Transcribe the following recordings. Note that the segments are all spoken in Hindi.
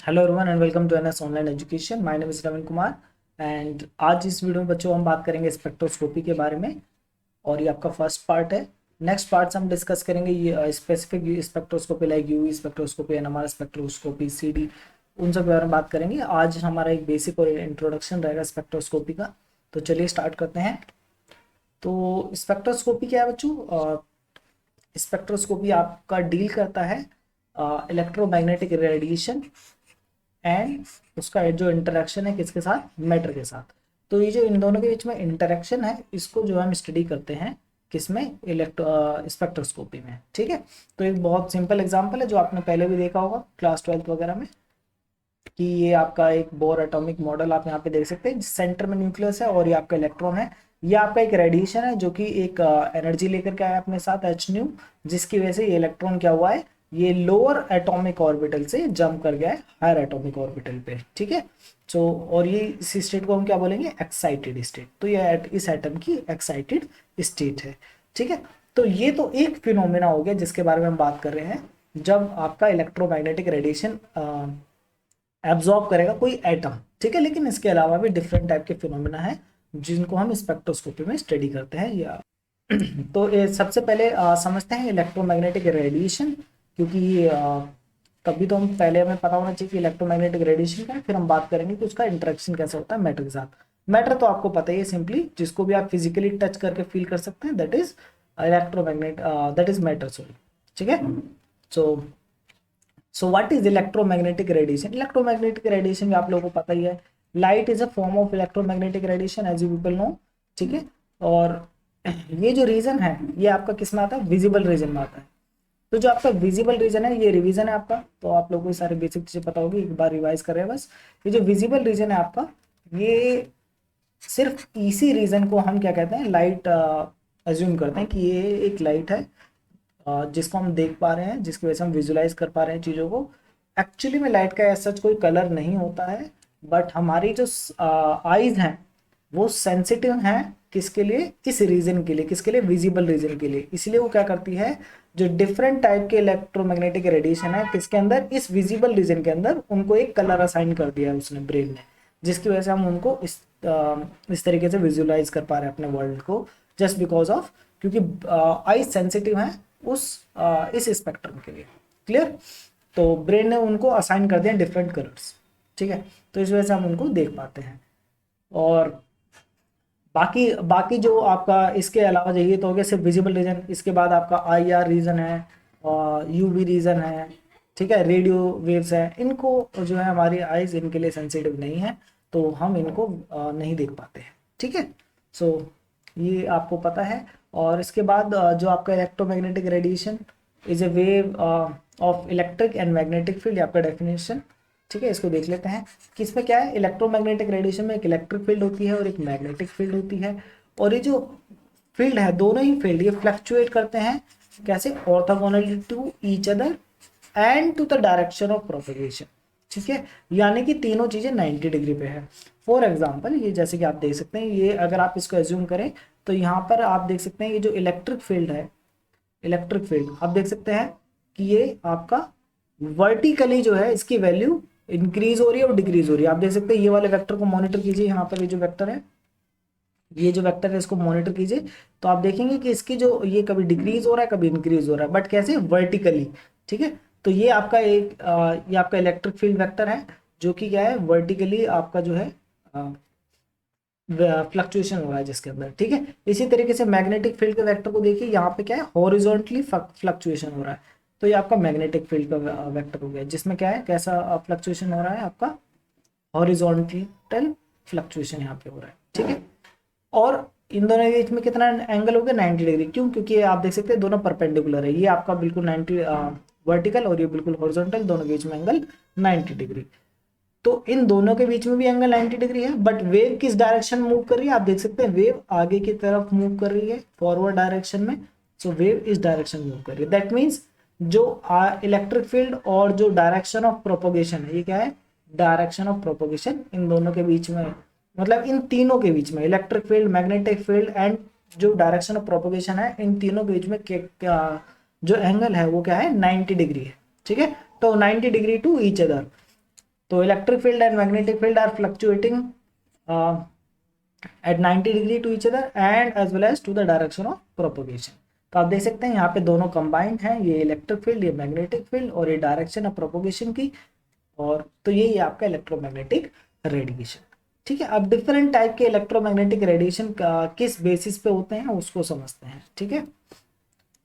Hello everyone and welcome to NS online education. My name is Ravindra Kumar and आज इस वीडियो में बच्चों हम बात करेंगे स्पेक्ट्रोस्कोपी के बारे में। और ये आपका फर्स्ट पार्ट है। नेक्स्ट पार्ट से हम डिस्कस करेंगे ये specific spectroscopy like UV spectroscopy, NMR spectroscopy, CD, उन सब के बारे में बात करेंगे। आज हमारा एक बेसिक और इंट्रोडक्शन रहेगा स्पेक्ट्रोस्कोपी का। तो चलिए स्टार्ट करते हैं। तो स्पेक्ट्रोस्कोपी क्या है बच्चों? स्पेक्ट्रोस्कोपी आपका डील करता है इलेक्ट्रोमैग्नेटिक रेडिएशन एंड उसका जो इंटरेक्शन है किसके साथ, मैटर के साथ। तो ये जो इन दोनों के बीच में इंटरेक्शन है इसको जो हम स्टडी करते हैं किसमें, स्पेक्ट्रोस्कोपी में। ठीक है। तो एक बहुत सिंपल एग्जांपल है जो आपने पहले भी देखा होगा क्लास 12th वगैरह में, कि ये आपका एक बोर एटॉमिक मॉडल आप यहाँ पे देख सकते हैं। सेंटर में न्यूक्लियस है और ये आपका इलेक्ट्रॉन है। ये आपका एक रेडिएशन है जो कि एक एनर्जी लेकर के आया अपने साथ एच न्यू, जिसकी वजह से ये इलेक्ट्रॉन क्या हुआ है, ये लोअर एटॉमिक ऑर्बिटल से जंप कर गया है हायर एटॉमिक ऑर्बिटल पे। ठीक है। सो और ये इस स्टेट को हम क्या बोलेंगे, एक्साइटेड स्टेट। तो ये इस एटम की एक्साइटेड स्टेट है। ठीक है। तो ये तो एक फिनोमेना हो गया जिसके बारे में हम बात कर रहे हैं, जब आपका इलेक्ट्रोमैग्नेटिक रेडिएशन एब्जॉर्ब करेगा कोई एटम। ठीक है। लेकिन इसके अलावा भी डिफरेंट टाइप के फिनोमेना है जिनको हम स्पेक्ट्रोस्कोपी में स्टडी करते हैं या तो ये सबसे पहले समझते हैं इलेक्ट्रोमैग्नेटिक रेडिएशन, क्योंकि तभी तो हम पहले हमें पता होना चाहिए कि इलेक्ट्रोमैग्नेटिक रेडिएशन का है, फिर हम बात करेंगे कि उसका इंटरेक्शन कैसे होता है मैटर के साथ। मैटर तो आपको पता ही है, सिंपली जिसको भी आप फिजिकली टच करके फील कर सकते हैं, that is electromagnet, that is matter, sorry. ठीक है। So so what is electromagnetic radiation? Electromagnetic radiation भी आप लोगों को पता ही है, light is a form of electromagnetic radiation as you people know. ठीक है। और ये जो रीजन है ये आपका किस में आता है, विजिबल रीजन में आता है। तो जो आपका विजिबल रीजन है ये रिवीजन है आपका, तो आप लोगों को सारे बेसिक चीजें पता होगी, एक बार रिवाइज कर रहे हैं बस। ये जो विजिबल रीजन है आपका, ये सिर्फ इसी रीजन को हम क्या कहते हैं, लाइट अज्यूम करते हैं कि ये एक लाइट है जिसको हम देख पा रहे हैं, जिसकी वजह से हम विजुलाइज कर पा रहे हैं चीज़ों को। एक्चुअली में लाइट का ऐसा कोई कलर नहीं होता है, बट हमारी जो आईज हैं वो सेंसिटिव हैं किसके लिए, इस रीजन के लिए, किसके लिए, विजिबल रीजन के लिए। इसलिए वो क्या करती है, जो डिफरेंट टाइप के इलेक्ट्रोमैग्नेटिक रेडिएशन है किसके अंदर, इस विजिबल रीजन के अंदर, उनको एक कलर असाइन कर दिया है उसने, ब्रेन ने, जिसकी वजह से हम उनको इस तरीके से विजुलाइज कर पा रहे हैं अपने वर्ल्ड को, जस्ट बिकॉज ऑफ, क्योंकि आई सेंसिटिव है उस इस स्पेक्ट्रम के लिए। क्लियर? तो ब्रेन ने उनको असाइन कर दिया डिफरेंट कलर्स। ठीक है। तो इस वजह से हम उनको देख पाते हैं। और बाकी बाकी जो आपका इसके अलावा चाहिए तो हो गया सिर्फ विजिबल रीजन। इसके बाद आपका आई आर रीजन है, यूवी रीजन है। ठीक है। रेडियो वेव्स है, इनको जो है हमारी आईज इनके लिए सेंसिटिव नहीं है, तो हम इनको नहीं देख पाते हैं। ठीक है। सो ये आपको पता है। और इसके बाद जो आपका electromagnetic radiation is a wave of electric and magnetic field, आपका डेफिनेशन। ठीक है। इसको देख लेते हैं कि इसमें क्या है, इलेक्ट्रोमैग्नेटिक रेडिएशन में एक इलेक्ट्रिक फील्ड होती है और एक मैग्नेटिक फील्ड होती है। और ये जो फील्ड है, दोनों ही फील्ड ये फ्लक्चुएट करते हैं कैसे, orthogonally to each other and to the direction of propagation. ठीक है। यानी कि तीनों चीजें 90 डिग्री पे है। फॉर एग्जाम्पल ये जैसे कि आप देख सकते हैं, ये अगर आप इसको एज्यूम करें तो यहाँ पर आप देख सकते हैं ये जो इलेक्ट्रिक फील्ड है, इलेक्ट्रिक फील्ड आप देख सकते हैं कि ये आपका वर्टिकली जो है इसकी वैल्यू इंक्रीज हो रही है और डिक्रीज हो रही है। आप देख सकते हैं ये वाले वेक्टर को मॉनिटर कीजिए, यहाँ पर ये जो वेक्टर है, ये जो वेक्टर है इसको मॉनिटर कीजिए, तो आप देखेंगे कि इसकी जो ये कभी डिक्रीज हो रहा है कभी इंक्रीज हो रहा है, बट कैसे, वर्टिकली। ठीक है। तो ये आपका एक ये आपका इलेक्ट्रिक फील्ड वेक्टर है जो कि क्या है, वर्टिकली आपका जो है फ्लक्चुएशन हो रहा है जिसके अंदर। ठीक है। इसी तरीके से मैग्नेटिक फील्ड के वेक्टर को देखिए, यहाँ पे क्या है, हॉरिजॉन्टली फ्लक्चुएशन हो रहा है। तो ये आपका मैग्नेटिक फील्ड का वेक्टर हो गया, जिसमें क्या है, कैसा फ्लक्चुएशन हो रहा है, आपका हॉरिजॉन्टल फ्लक्चुएशन यहाँ पे हो रहा है। ठीक है। और इन दोनों के बीच में कितना एंगल हो गया, 90 डिग्री। क्यों? क्योंकि आप देख सकते हैं दोनों परपेंडिकुलर है, ये आपका बिल्कुल 90 वर्टिकल और ये बिल्कुल हॉरिजॉन्टल, दोनों के बीच में एंगल 90 डिग्री। तो इन दोनों के बीच में भी एंगल 90 डिग्री है, बट वेव किस डायरेक्शन मूव कर रही है, आप देख सकते हैं वेव आगे की तरफ मूव कर रही है, फॉरवर्ड डायरेक्शन में। सो वेव इस डायरेक्शन मूव कर रही है, दैट मीन्स जो इलेक्ट्रिक फील्ड और जो डायरेक्शन ऑफ प्रोपोगेशन है, ये क्या है, डायरेक्शन ऑफ प्रोपोगेशन इन दोनों के बीच में, मतलब इन तीनों के बीच में, electric field, magnetic field and जो डायरेक्शन ऑफ प्रोपोगेशन है, इन तीनों के बीच में जो एंगल है वो क्या है, 90 डिग्री है। ठीक है। तो 90 डिग्री टू ईच अदर। तो electric field and magnetic field are fluctuating at 90 degree to each other and as well as to the direction of propagation. तो आप देख सकते हैं यहाँ पे दोनों कंबाइंड हैं, ये इलेक्ट्रिक फील्ड, ये मैग्नेटिक फील्ड, और ये डायरेक्शन ऑफ प्रोपोगेशन की। और तो यही आपका इलेक्ट्रोमैग्नेटिक रेडिएशन। ठीक है, अब डिफरेंट टाइप के इलेक्ट्रोमैग्नेटिक रेडिएशन किस बेसिस पे होते हैं उसको समझते हैं। ठीक है,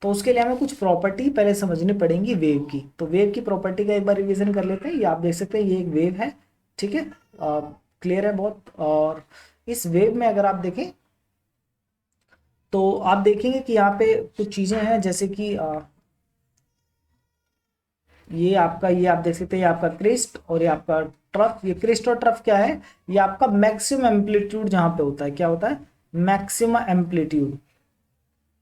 तो उसके लिए हमें कुछ प्रॉपर्टी पहले समझनी पड़ेंगी वेव की। तो वेव की प्रॉपर्टी का एक बार रिवीजन कर लेते हैं। ये आप देख सकते हैं, ये एक वेव है। ठीक है, क्लियर है बहुत। और इस वेव में अगर आप देखें तो आप देखेंगे कि यहाँ पे कुछ चीजें हैं, जैसे कि ये आप देख सकते हैं, ये आपका क्रिस्ट और ये आपका ट्रफ। ये क्रिस्ट और ट्रफ क्या है, ये आपका मैक्सिमम एम्पलीट्यूड जहां पे होता है, क्या होता है, मैक्सिमम एम्पलीट्यूड।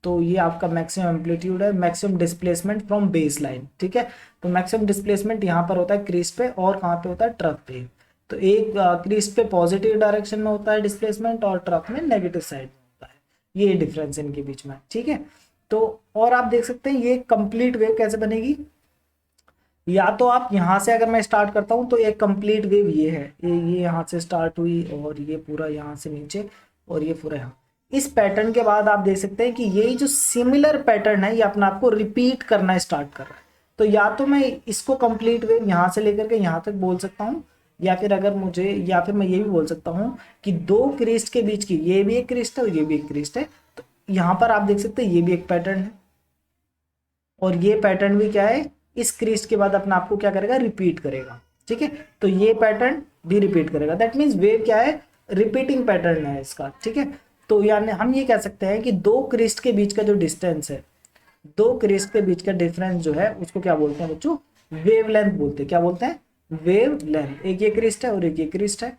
तो ये आपका मैक्सिमम एम्पलीट्यूड है, maximum displacement from base line. ठीक है, तो मैक्सिमम डिस्प्लेसमेंट यहाँ पर होता है क्रिस्ट पे, और कहाँ पे होता है, ट्रफ पे। तो एक क्रिस्ट पे पॉजिटिव डायरेक्शन में होता है डिस्प्लेसमेंट, और ट्रफ में नेगेटिव साइड में होता है। ये डिफरेंस इनके बीच में। ठीक है, तो और आप देख सकते हैं ये कंप्लीट वेव कैसे बनेगी। या तो आप यहाँ से अगर मैं स्टार्ट करता हूँ तो एक कंप्लीट वेव ये है, ये यहाँ से स्टार्ट हुई और ये पूरा यहाँ से नीचे और ये पूरा यहाँ। इस पैटर्न के बाद आप देख सकते हैं कि ये जो सिमिलर पैटर्न है ये अपने आप को रिपीट करना स्टार्ट कर रहा है। तो या तो मैं इसको कंप्लीट वेव यहाँ से लेकर के यहाँ तक बोल सकता हूँ, या फिर अगर मुझे, या फिर मैं ये भी बोल सकता हूँ कि दो क्रिस्ट के बीच की, ये भी एक क्रिस्ट है और ये भी एक क्रिस्ट है। तो यहाँ पर आप देख सकते हैं ये भी एक पैटर्न है, और ये पैटर्न भी क्या है, इस क्रिस्ट के बाद अपने आप को क्या करेगा, रिपीट करेगा। ठीक है, तो ये पैटर्न भी रिपीट करेगा। दैट मीन्स वेव क्या है, रिपीटिंग पैटर्न है इसका। ठीक है, तो यानी हम ये कह सकते हैं कि दो क्रिस्ट के बीच का जो डिस्टेंस है, दो क्रिस्ट के बीच का डिफरेंस जो है उसको क्या बोलते हैं बच्चों, वेवलेंथ बोलते हैं। क्या बोलते हैं, वेवलेंथ। एक ये क्रिस्ट है और एक ये क्रिस्ट है,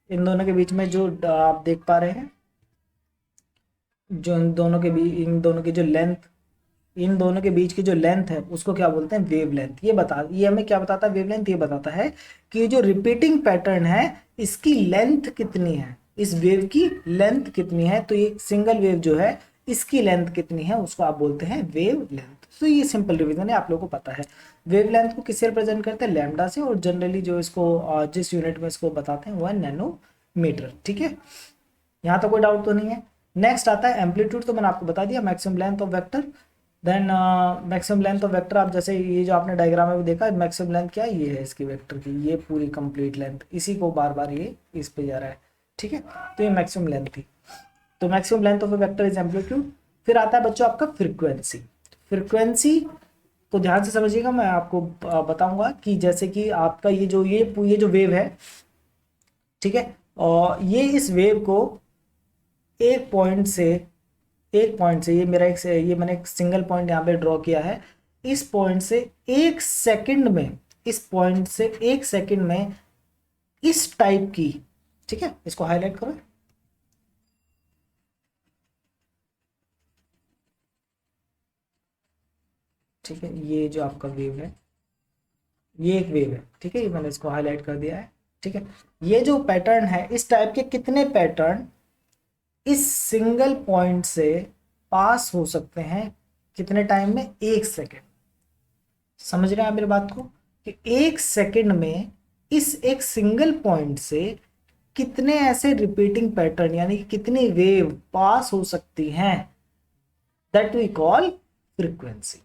इन दोनों के बीच में जो आप देख पा रहे हैं, जो इन दोनों के बीच, इन दोनों की जो लेंथ, इन दोनों के बीच की जो लेंथ है उसको क्या बोलते हैं, वेवलेंथ। ये हमें क्या बताता है, वेवलेंथ ये बताता है कि जो रिपीटिंग पैटर्न है इसकी लेंथ कितनी है, इस वेव की लेंथ कितनी है। तो ये सिंगल वेव जो है इसकी लेंथ कितनी है उसको आप बोलते हैं वेव लेंथ। तो ये सिंपल रिवीजन है, आप लोगों को पता है। वेव लेंथ को किससे रिप्रेजेंट करते हैं, लैम्डा से, और जनरली जो इसको जिस यूनिट में इसको बताते हैं वो है नैनोमीटर। ठीक है, यहाँ तो कोई डाउट तो नहीं है। नेक्स्ट आता है एम्पलीट्यूड। तो मैंने आपको बता दिया maximum length of vector. Then maximum length of vector, आप जैसे ये जो आपने डायग्राम में भी देखा, मैक्सिमम लेंथ क्या है, ये है इसकी वेक्टर की, ये पूरी कंप्लीट लेंथ, इसी को बार बार ये इस पे जा रहा है। ठीक है, तो ये मैक्सिमम लेंथ थी। तो maximum length of A vector is amplitude. फिर आता है बच्चों आपका फ्रीक्वेंसी। फ्रीक्वेंसी को ध्यान से समझिएगा, मैं आपको बताऊंगा कि जैसे कि आपका ये जो वेव है, ठीक है, और ये इस वेव को एक पॉइंट से ये मैंने एक सिंगल पॉइंट यहाँ पे ड्रॉ किया है। इस पॉइंट से एक सेकंड में, इस पॉइंट से एक सेकंड में इस टाइप की, ठीक है, इसको हाईलाइट करो। ठीक है, ये जो आपका वेव है, ये एक वेव है। ठीक है, ये मैंने इसको हाईलाइट कर दिया है। ठीक है, ये जो पैटर्न है, इस टाइप के कितने पैटर्न इस सिंगल पॉइंट से पास हो सकते हैं, कितने टाइम में, एक सेकेंड। समझ रहे हैं आप मेरी बात को, कि एक सेकेंड में इस एक सिंगल पॉइंट से कितने ऐसे रिपीटिंग पैटर्न, यानी कि कितनी वेव पास हो सकती हैं, दैट वी कॉल फ्रीक्वेंसी।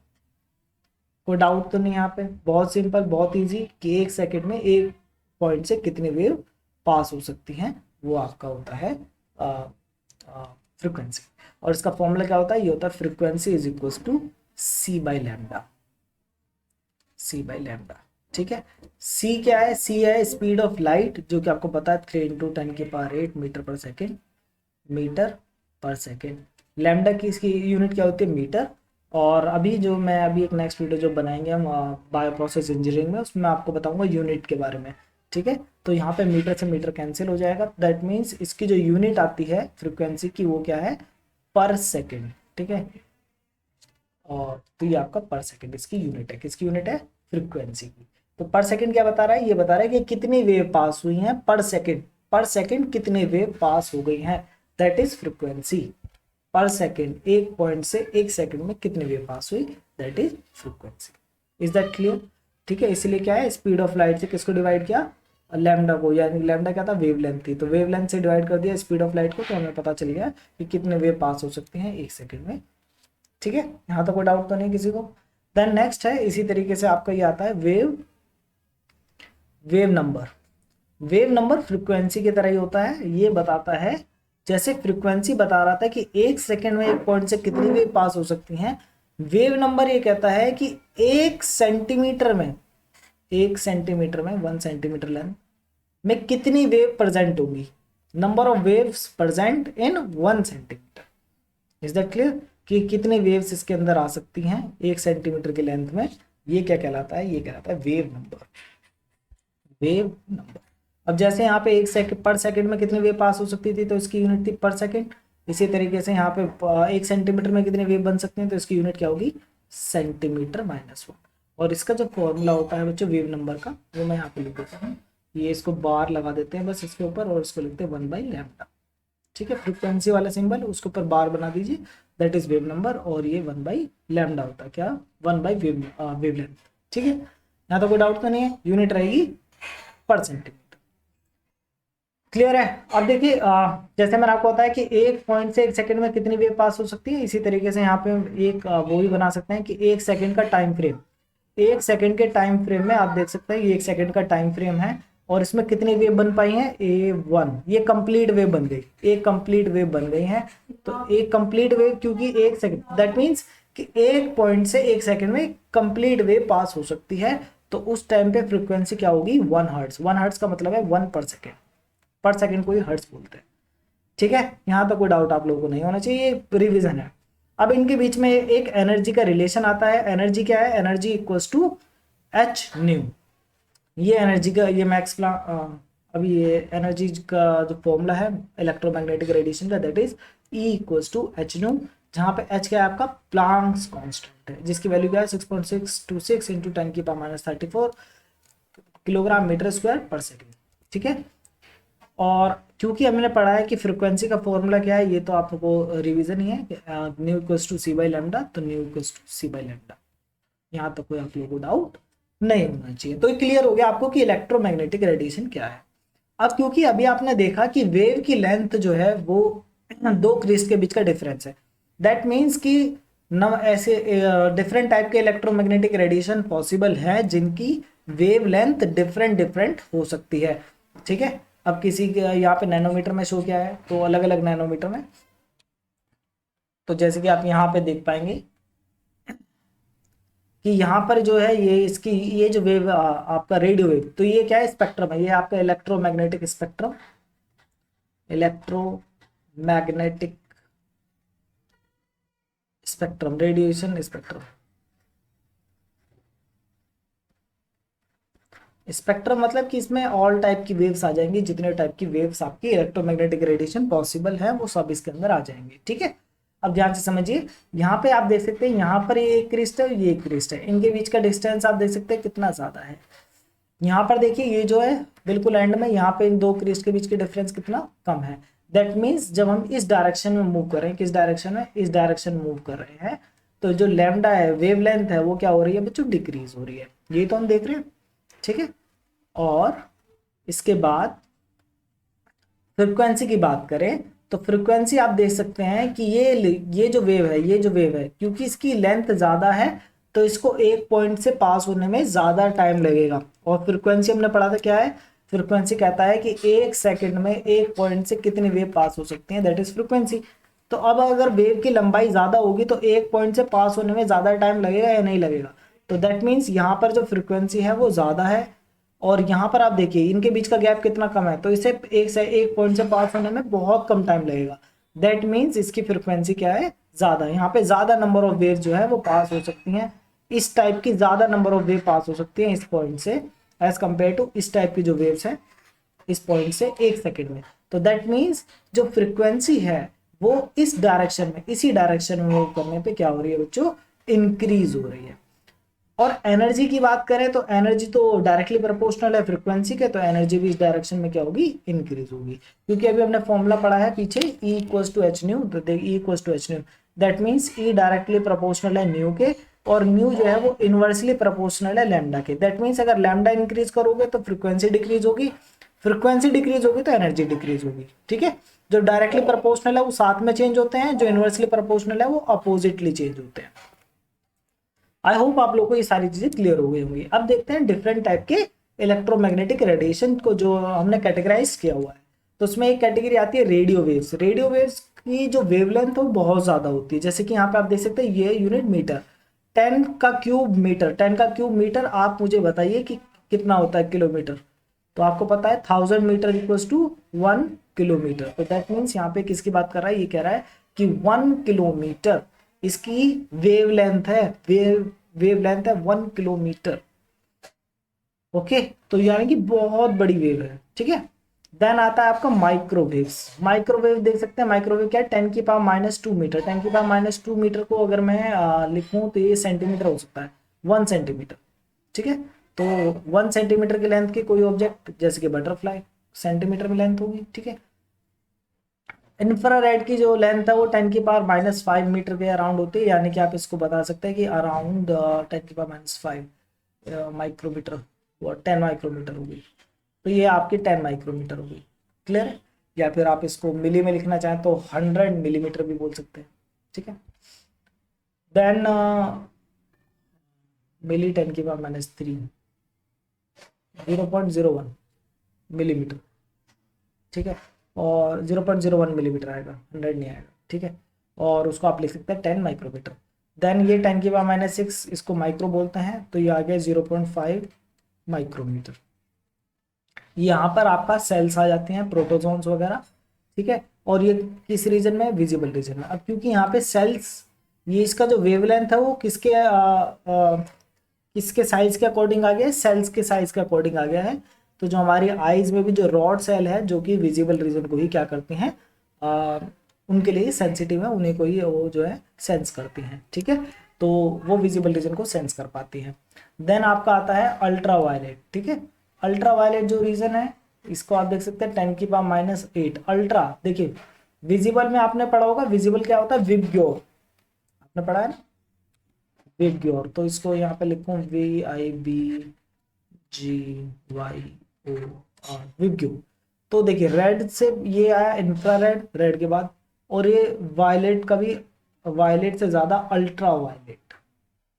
कोई डाउट तो नहीं यहाँ पे, बहुत सिंपल, बहुत इजी, कि एक सेकेंड में एक पॉइंट से कितनी वेव पास हो सकती हैं, वो आपका होता है फ्रीक्वेंसी। और इसका फॉर्मूला क्या होता है, ये होता है frequency is equal to c by lambda, c by lambda. ठीक है, सी क्या है, सी है स्पीड ऑफ लाइट, जो कि आपको पता है 3 × 10⁸ मीटर पर सेकेंड, मीटर पर सेकेंड। लैम्डा की इसकी यूनिट क्या होती है, मीटर। और अभी एक नेक्स्ट वीडियो जो बनाएंगे हम बायो प्रोसेस इंजीनियरिंग में, उसमें आपको बताऊंगा यूनिट के बारे में। ठीक है, तो यहाँ पे मीटर से मीटर कैंसिल हो जाएगा। दैट मीन्स इसकी जो यूनिट आती है फ्रीक्वेंसी की, वो क्या है, पर सेकेंड। ठीक है, और तो ये आपका पर सेकेंड इसकी यूनिट है। किसकी यूनिट है, फ्रीक्वेंसी की। तो पर सेकेंड क्या बता रहा है, ये बता रहा है कि कितनी वेव पास हुई हैं पर सेकेंड, पर सेकेंड कितनी वेव पास हो गई हैं, दैट इज फ्रीक्वेंसी। पर सेकेंड, एक पॉइंट से एक सेकेंड में कितनी वेव पास हुई, that is frequency. Is that clear. ठीक है, इसलिए क्या है, स्पीड ऑफ लाइट से किसको डिवाइड किया, लैम्डा को, यानी लैम्डा क्या था, वेवलेंथ थी, तो वेवलेंथ से डिवाइड कर दिया स्पीड ऑफ लाइट को, तो हमें पता चल गया कि कितने वेव पास हो सकती हैं 1 सेकंड में। ठीक है, यहाँ तो कोई डाउट तो नहीं किसी को। देन नेक्स्ट है इसी तरीके से आपका ये आता है wave number. Wave number frequency की तरह ही होता है, ये बताता है, जैसे फ्रीक्वेंसी बता रहा था कि 1 सेकंड में एक पॉइंट से कितनी वेव पास हो सकती हैं, वेव नंबर ये कहता है कि 1 सेंटीमीटर में, 1 सेंटीमीटर लेंथ में कितनी वेव प्रेजेंट होगी, number of waves present in 1 centimetre. Is that clear कि कितनी वेव्स इसके अंदर आ सकती हैं 1 सेंटीमीटर की लेंथ में, ये क्या कहलाता है, ये कहलाता है वेव नंबर। Wave number. अब जैसे यहाँ पे 1 सेकंड पर सेकंड में कितनी वेव पास हो सकती थी, तो इसकी यूनिट थी पर सेकंड। इसी तरीके से यहाँ पे 1 सेंटीमीटर में कितनी वेव बन सकती हैं, तो इसकी यूनिट क्या होगी, सेंटीमीटर-1। और इसका जो फॉर्मूला होता है बच्चों वेव नंबर का, वो मैं यहाँ पे लिख देता हूँ, ये इसको बार लगा देते हैं बस इसके ऊपर, और इसको लिखते हैं 1/λ। ठीक है, फ्रीक्वेंसी वाला सिंबल उसके ऊपर बार बना दीजिए, दैट इज वेव नंबर, और ये 1/λ होता है, क्या 1/वेवलेंथ। ठीक है, यहाँ तो कोई डाउट तो नहीं है, यूनिट रहेगी पर सेंटीमीटर। क्लियर है। अब देखिए जैसे मैंने आपको बताया कि 1 पॉइंट से 1 सेकंड में कितनी वेव पास हो सकती है, इसी तरीके से यहाँ पे एक वो भी बना सकते हैं कि 1 सेकंड का टाइम फ्रेम, 1 सेकंड के टाइम फ्रेम में आप देख सकते हैं ये 1 सेकंड का टाइम फ्रेम है, और इसमें कितनी वेव बन पाई है, A1, ये कंप्लीट वेव बन गई, एक कंप्लीट वेव बन गई है। तो एक कंप्लीट वेव, क्योंकि 1 सेकंड दैट मीन्स कि 1 पॉइंट से 1 सेकंड में कंप्लीट वेव पास हो सकती है, तो उस टाइम पे फ्रीक्वेंसी क्या होगी, 1 हर्ट्ज। 1 हर्ट्ज का मतलब है 1 पर सेकेंड, पर सेकेंड को ही हर्ट्ज बोलते हैं। ठीक है, यहाँ तो कोई डाउट आप लोगों को नहीं होना चाहिए, ये रिविजन है। अब इनके बीच में एक एनर्जी का रिलेशन आता है, एनर्जी क्या है, energy equals to h nu. ये एनर्जी का, ये मैक्स प्लैंक, अभी ये एनर्जी का जो फॉर्मूला है इलेक्ट्रोमैग्नेटिक रेडिएशन का, that is E equals to h nu, जहाँ पे एच क्या है आपका, प्लांक्स कांस्टेंट है, जिसकी वैल्यू क्या है 6.626 इंटू 10⁻34 किलोग्राम मीटर स्क्वायर पर सेकेंड। ठीक है, और क्योंकि हमने पढ़ा है कि फ्रीक्वेंसी का फॉर्मूला क्या है, ये तो आपको रिवीजन ही है, न्यू इक्वल्स टू C/λ, तो न्यू इक्वल्स टू C/λ। यहाँ तक कोई आप लोगों को डाउट नहीं होना चाहिए। तो क्लियर हो गया आपको कि इलेक्ट्रोमैग्नेटिक रेडिएशन क्या है। अब क्योंकि अभी आपने देखा कि वेव की लेंथ जो है वो 2 क्रिस्ट के बीच का डिफरेंस है, दैट मीन्स कि ऐसे डिफरेंट टाइप के इलेक्ट्रोमैग्नेटिक रेडिएशन पॉसिबल है जिनकी वेव लेंथ डिफरेंट हो सकती है। ठीक है, अब किसी के यहाँ पे नैनोमीटर में शो किया है, तो अलग अलग नैनोमीटर में, तो जैसे कि आप यहाँ पे देख पाएंगे कि यहाँ पर जो है ये इसकी ये जो वेव आपका रेडियो वेव, तो ये क्या है, स्पेक्ट्रम है, ये आपका electromagnetic spectrum, electromagnetic spectrum, radiation spectrum. Spectrum मतलब कि इसमें ऑल टाइप की वेव्स आ जाएंगी, जितने टाइप की वेव्स आपकी इलेक्ट्रोमैग्नेटिक रेडिएशन पॉसिबल है वो सब इसके अंदर आ जाएंगे। ठीक है, अब ध्यान से समझिए, यहाँ पे आप देख सकते हैं, यहाँ पर ये एक क्रिस्ट है, ये एक क्रिस्ट है, इनके बीच का डिस्टेंस आप देख सकते हैं कितना ज्यादा है। यहाँ पर देखिए ये जो है बिल्कुल एंड में, यहाँ पे इन 2 क्रिस्ट के बीच की डिफरेंस कितना कम है। दैट मीन्स जब हम इस डायरेक्शन में मूव कर रहे हैं, किस डायरेक्शन में, इस डायरेक्शन मूव कर रहे हैं, तो जो लैम्डा है, वेव लेंथ है, वो क्या हो रही है बच्चों, डिक्रीज हो रही है, ये तो हम देख रहे हैं। ठीक है, और इसके बाद फ्रीक्वेंसी की बात करें, तो फ्रीक्वेंसी आप देख सकते हैं कि ये जो वेव है, ये जो वेव है, क्योंकि इसकी लेंथ ज़्यादा है तो इसको एक पॉइंट से पास होने में ज़्यादा टाइम लगेगा। और फ्रीक्वेंसी हमने पढ़ा था क्या है, फ्रीक्वेंसी कहता है कि 1 सेकंड में एक पॉइंट से कितनी वेव पास हो सकती है, दैट इज फ्रीक्वेंसी। तो अब अगर वेव की लंबाई ज़्यादा होगी तो एक पॉइंट से पास होने में ज़्यादा टाइम लगेगा या नहीं लगेगा, तो दैट मीन्स यहाँ पर जो फ्रीक्वेंसी है वो ज़्यादा है, और यहाँ पर आप देखिए इनके बीच का गैप कितना कम है, तो इसे एक पॉइंट से पास होने में बहुत कम टाइम लगेगा। दैट मीन्स इसकी फ्रीक्वेंसी क्या है, ज़्यादा। यहाँ पे ज़्यादा नंबर ऑफ वेव जो है वो पास हो सकती हैं, इस टाइप की ज़्यादा नंबर ऑफ वेव पास हो सकती हैं इस पॉइंट से, एज कम्पेयर टू इस टाइप की जो वेव्स हैं इस पॉइंट से 1 सेकंड में। तो दैट मीन्स जो फ्रीक्वेंसी है वो इस डायरेक्शन में, इसी डायरेक्शन में मूव करने पे क्या हो रही है बच्चों, इंक्रीज हो रही है। और एनर्जी की बात करें तो एनर्जी तो डायरेक्टली प्रोपोर्शनल है फ्रीक्वेंसी के, तो एनर्जी भी इस डायरेक्शन में क्या होगी, इंक्रीज होगी, क्योंकि अभी हमने फॉर्मूला पढ़ा है पीछे E equals to h nu, तो E equals to h nu, that means E directly proportional है न्यू के, और म्यू जो है वो इनवर्सली प्रोपोर्शनल है लैम्डा के। दैट मीन्स अगर लैम्डा इंक्रीज करोगे तो फ्रीक्वेंसी डिक्रीज होगी, फ्रीक्वेंसी डिक्रीज होगी तो एनर्जी डिक्रीज होगी। ठीक है, जो डायरेक्टली प्रोपोर्शनल है वो साथ में चेंज होते हैं, जो इनवर्सली प्रोपोर्शनल है वो अपोजिटली चेंज होते हैं। आई होप आप लोगों को ये सारी चीजें क्लियर हो गई होंगी। अब देखते हैं डिफरेंट टाइप के इलेक्ट्रोमैग्नेटिक रेडिएशन को जो हमने कैटेगराइज किया हुआ है। तो उसमें एक कैटेगरी आती है रेडियो वेव्स। रेडियो वेव्स की जो वेवलेंथ है वो बहुत ज्यादा होती है। जैसे कि यहाँ पे आप देख सकते हैं ये यूनिट मीटर, 10 का क्यूब मीटर। 10 का क्यूब मीटर आप मुझे बताइए कि कितना होता है किलोमीटर। तो आपको पता है 1000 मीटर इक्वल्स टू 1 किलोमीटर। तो दैट मीन्स यहाँ पे किसकी बात कर रहा है, ये कह रहा है कि 1 किलोमीटर इसकी वेवलेंथ है, वेवलेंथ है 1 किलोमीटर। ओके, तो यानी कि बहुत बड़ी वेव है। ठीक है, देन आता है आपका माइक्रोवेव्स। माइक्रोवेव देख सकते हैं, माइक्रोवेव क्या है, 10 की पावर -2 मीटर। 10 की पावर -2 मीटर को अगर मैं लिखूं तो ये सेंटीमीटर हो सकता है, 1 सेंटीमीटर। ठीक है, तो 1 सेंटीमीटर की लेंथ की कोई ऑब्जेक्ट जैसे कि बटरफ्लाई सेंटीमीटर में लेंथ होगी। ठीक है, इंफ्रारेड की जो लेंथ है वो 10 की पावर -5 मीटर के अराउंड होती है, यानी कि आप इसको बता सकते हैं कि अराउंड 10 की पावर -5 माइक्रोमीटर, वो 10 माइक्रोमीटर होगी। तो ये आपकी 10 माइक्रोमीटर होगी। क्लियर है, या फिर आप इसको मिली में लिखना चाहें तो 100 मिलीमीटर भी बोल सकते हैं। ठीक है, देन मिली 10 की पावर -3 0.01 मिलीमीटर। ठीक है, और 0.01 मिलीमीटर आएगा, 100 नहीं आएगा। ठीक है, और उसको आप लिख सकते हैं 10 माइक्रोमीटर। देन ये 10 की पावर -6 इसको माइक्रो बोलते हैं, तो ये आ गया 0.5 माइक्रोमीटर। यहाँ पर आपका सेल्स आ जाते हैं, प्रोटोजोन्स वगैरह। ठीक है, और ये किस रीजन में, विजिबल रीजन में। अब क्योंकि यहाँ पे सेल्स, ये इसका जो वेवलेंथ है वो किसके साइज के अकॉर्डिंग आ गया है, सेल्स के साइज के अकॉर्डिंग आ गया है। तो जो हमारी आईज में भी जो रॉड सेल है जो कि विजिबल रीजन को ही क्या करती हैं, उनके लिए सेंसिटिव है, उन्हीं को ही वो जो है सेंस करती हैं। ठीक है, तो वो विजिबल रीजन को सेंस कर पाती हैं। देन आपका आता है अल्ट्रा वायलेट। ठीक है, अल्ट्रा वायलेट जो रीजन है इसको आप देख सकते हैं 10 की पावर -8। अल्ट्रा देखिए, विजिबल में आपने पढ़ा होगा, विजिबल क्या होता है, विबग्योर, आपने पढ़ा है ना, विबग्योर। तो इसको यहाँ पे लिखूं VIBGYOR, विबग्योर। तो देखिए रेड से ये आया इंफ्रारेड, रेड के बाद, और ये वायलेट का भी, वायलेट से ज्यादा अल्ट्रा वायलेट।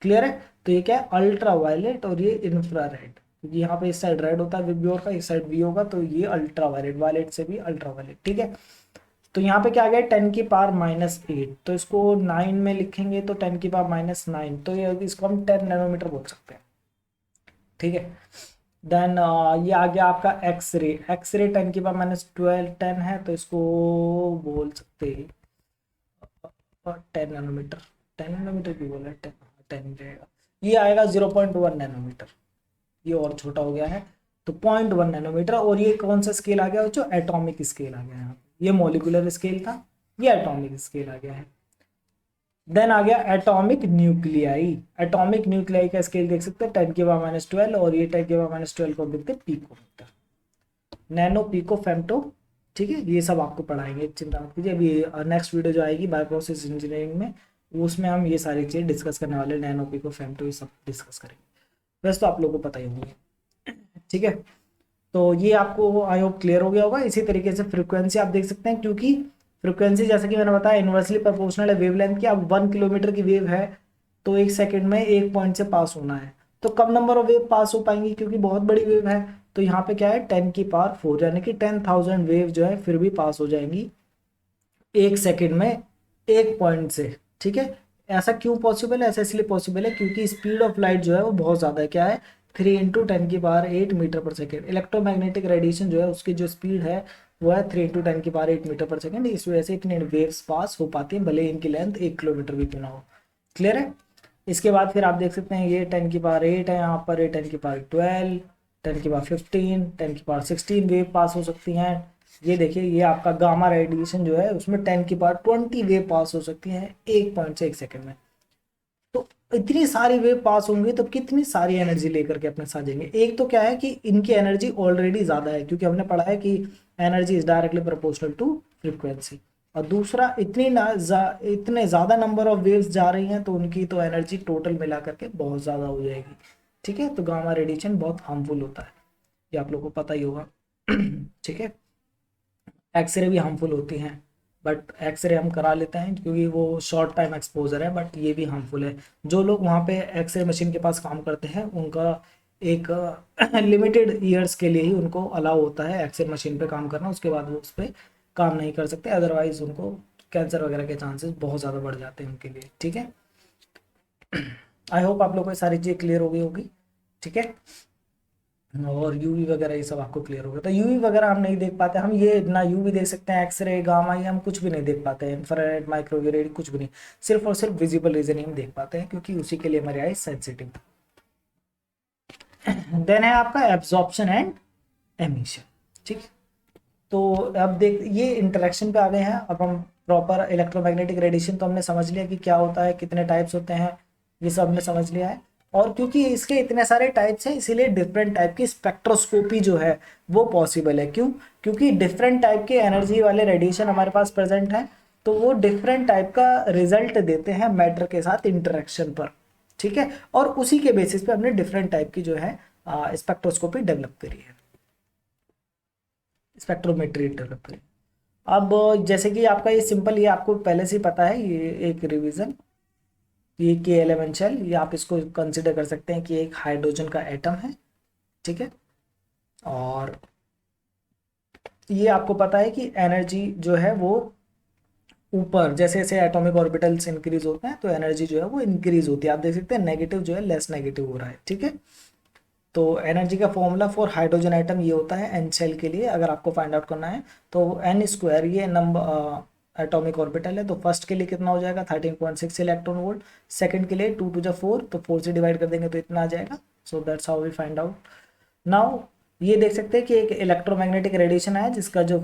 क्लियर है, तो ये क्या है, अल्ट्रा वायलेट और ये इंफ्रारेड, क्योंकि यहाँ पे इस साइड रेड होता है विबग्योर का, इस साइड वी होगा, तो ये अल्ट्रा वायलेट, वायलेट से भी अल्ट्रा वायलेट। ठीक है, तो यहाँ पे क्या आ गया, 10 की पावर -8। तो इसको 9 में लिखेंगे तो 10 की पावर -9, तो ये इसको हम 10 नैनोमीटर बोल सकते हैं। ठीक है, देन ये आ गया आपका एक्सरे। एक्सरे 10 की पावर -12 10 है, तो इसको बोल सकते हैं 10 नैनोमीटर। 10 नैनोमीटर की बोला है, 10 रहेगा। ये आएगा 0.1 नैनोमीटर, ये और छोटा हो गया है, तो 0.1 नैनोमीटर। और ये कौन सा स्केल आ गया, जो एटॉमिक स्केल आ गया है। ये मॉलिक्यूलर स्केल था, ये एटॉमिक स्केल आ गया है। देन आ गया एटॉमिक न्यूक्लियाई। एटॉमिक न्यूक्लियाई का स्केल देख सकते हैं 10 की पावर -12, और ये 10 की पावर -12 को देखते हैं पिकोमीटर, नैनो, पिको, फेम्टो। ठीक है, ये सब आपको पढ़ाएंगे, चिंता मत कीजिए। अभी नेक्स्ट वीडियो जो आएगी बायो प्रोसेस इंजीनियरिंग में, उसमें हम ये सारी चीज़ें डिस्कस करने वाले, नैनो, पिको, फेम्टो, ये सब डिस्कस करेंगे। वैसे तो आप लोगों को पता ही होंगे। ठीक है, तो ये आपको आई होप क्लियर हो गया होगा। इसी तरीके से फ्रीक्वेंसी आप देख सकते हैं, क्योंकि फ्रीक्वेंसी जैसे कि मैंने बताया इनवर्सली प्रोपोर्शनल है वेवलेंथ की। अब 1 किलोमीटर की वेव है तो 1 सेकंड में 1 पॉइंट से पास होना है, तो कम नंबर ऑफ वेव पास हो पाएंगी क्योंकि बहुत बड़ी वेव है। तो यहाँ पे क्या है, 10 की पावर 4, यानी कि 10,000 वेव जो है फिर भी पास हो जाएंगी 1 सेकंड में 1 पॉइंट से। ठीक है, ऐसा क्यों पॉसिबल है, ऐसा इसलिए पॉसिबल है क्योंकि स्पीड ऑफ लाइट जो है वो बहुत ज़्यादा है। क्या है, 3 × 10 की पावर 8 मीटर पर सेकेंड। इलेक्ट्रोमैग्नेटिक रेडिएशन जो है उसकी जो स्पीड है वो है 3 × 10 की पावर 8 मीटर पर सेकेंड। इस वजह से इतनी वेव्स पास हो पाती हैं, भले इनकी लेंथ 1 किलोमीटर भी क्यों ना हो। क्लियर है, इसके बाद फिर आप देख सकते हैं ये 10 की पावर 8 है, यहाँ पर ये 10 की पावर 12, 10 की पावर 15, 10 की पावर 16 वेव पास हो सकती हैं। ये देखिए, ये आपका गामा रेडिएशन जो है उसमें 10 की पावर 20 वेव पास हो सकती हैं 1 पॉइंट से 1 सेकंड में। तो इतनी सारी वेव पास होंगी तो कितनी सारी एनर्जी लेकर के अपने साथ जाएंगे। एक तो क्या है कि इनकी एनर्जी ऑलरेडी ज़्यादा है, क्योंकि हमने पढ़ा है कि energy is directly proportional to frequency. और दूसरा इतने ज़्यादा नंबर ऑफ वेव्स जा रही हैं तो उनकी तो एनर्जी टोटल मिला करके बहुत ज़्यादा हो जाएगी। ठीक है, तो गामा रेडिएशन बहुत हार्मफुल होता है, ये आप लोगों को पता ही होगा। ठीक है, एक्सरे भी हार्मफुल होती हैं, बट एक्सरे हम करा लेते हैं क्योंकि वो शॉर्ट टाइम एक्सपोजर है, बट ये भी हार्मफुल है। जो लोग वहाँ पे एक्सरे मशीन के पास काम करते हैं उनका एक लिमिटेड ईयर्स के लिए ही उनको अलाउ होता है एक्सरे मशीन पे काम करना, उसके बाद वो उस पर काम नहीं कर सकते, अदरवाइज उनको कैंसर वगैरह के चांसेस बहुत ज़्यादा बढ़ जाते हैं उनके लिए। ठीक है, आई होप आप लोगों को सारी चीज़ें क्लियर हो गई होगी। ठीक है, और यूवी वगैरह ये सब आपको क्लियर होगा। तो यूवी वगैरह हम नहीं देख पाते, हम ये ना यूवी देख सकते हैं, एक्सरे गामा ये हम कुछ भी नहीं देख पाते हैं, इंफ्रारेड माइक्रोवेव रेड कुछ भी नहीं, सिर्फ और सिर्फ विजिबल रीजन ही हम देख पाते हैं क्योंकि उसी के लिए हमारी आई सेंसिटिव। देन है आपका एब्जॉर्प्शन एंड एमिशन। ठीक है, तो अब देख ये इंटरेक्शन पे आ गए हैं। अब हम प्रॉपर इलेक्ट्रोमैग्नेटिक रेडिएशन तो हमने समझ लिया कि क्या होता है, कितने टाइप्स होते हैं, ये सब हमने समझ लिया है। और क्योंकि इसके इतने सारे टाइप्स हैं इसीलिए डिफरेंट टाइप की स्पेक्ट्रोस्कोपी जो है वो पॉसिबल है। क्यों? क्योंकि डिफरेंट टाइप के एनर्जी वाले रेडिएशन हमारे पास प्रेजेंट हैं, तो वो डिफरेंट टाइप का रिजल्ट देते हैं मैटर के साथ इंटरेक्शन पर। ठीक है, और उसी के बेसिस पे हमने डिफरेंट टाइप की जो है स्पेक्ट्रोस्कोपी डेवलप करी है, स्पेक्ट्रोमेट्री डेवलप करी। अब जैसे कि आपका ये सिंपल, ये आपको पहले से ही पता है, ये एक रिवीजन, ये के एलिमेंट शेल, ये आप इसको कंसिडर कर सकते हैं कि एक हाइड्रोजन का एटम है। ठीक है, और ये आपको पता है कि एनर्जी जो है वो ऊपर जैसे जैसे एटॉमिक ऑर्बिटल्स इंक्रीज होते हैं तो एनर्जी जो है वो इंक्रीज होती है। आप देख सकते हैं नेगेटिव जो है लेस नेगेटिव हो रहा है। ठीक है, तो एनर्जी का फॉर्मूला फॉर हाइड्रोजन आइटम ये होता है एन शेल के लिए, अगर आपको फाइंड आउट करना है तो एन स्क्वायर ये नंबर एटॉमिक ऑर्बिटल है, तो फर्स्ट के लिए कितना हो जाएगा 13.6 इलेक्ट्रॉन वोल्ट, सेकंड के लिए 2 टू 4, तो 4 से डिवाइड कर देंगे तो इतना आ जाएगा। So that's how we find out. Now ये देख सकते हैं कि एक इलेक्ट्रोमैग्नेटिक रेडिएशन है जिसका जो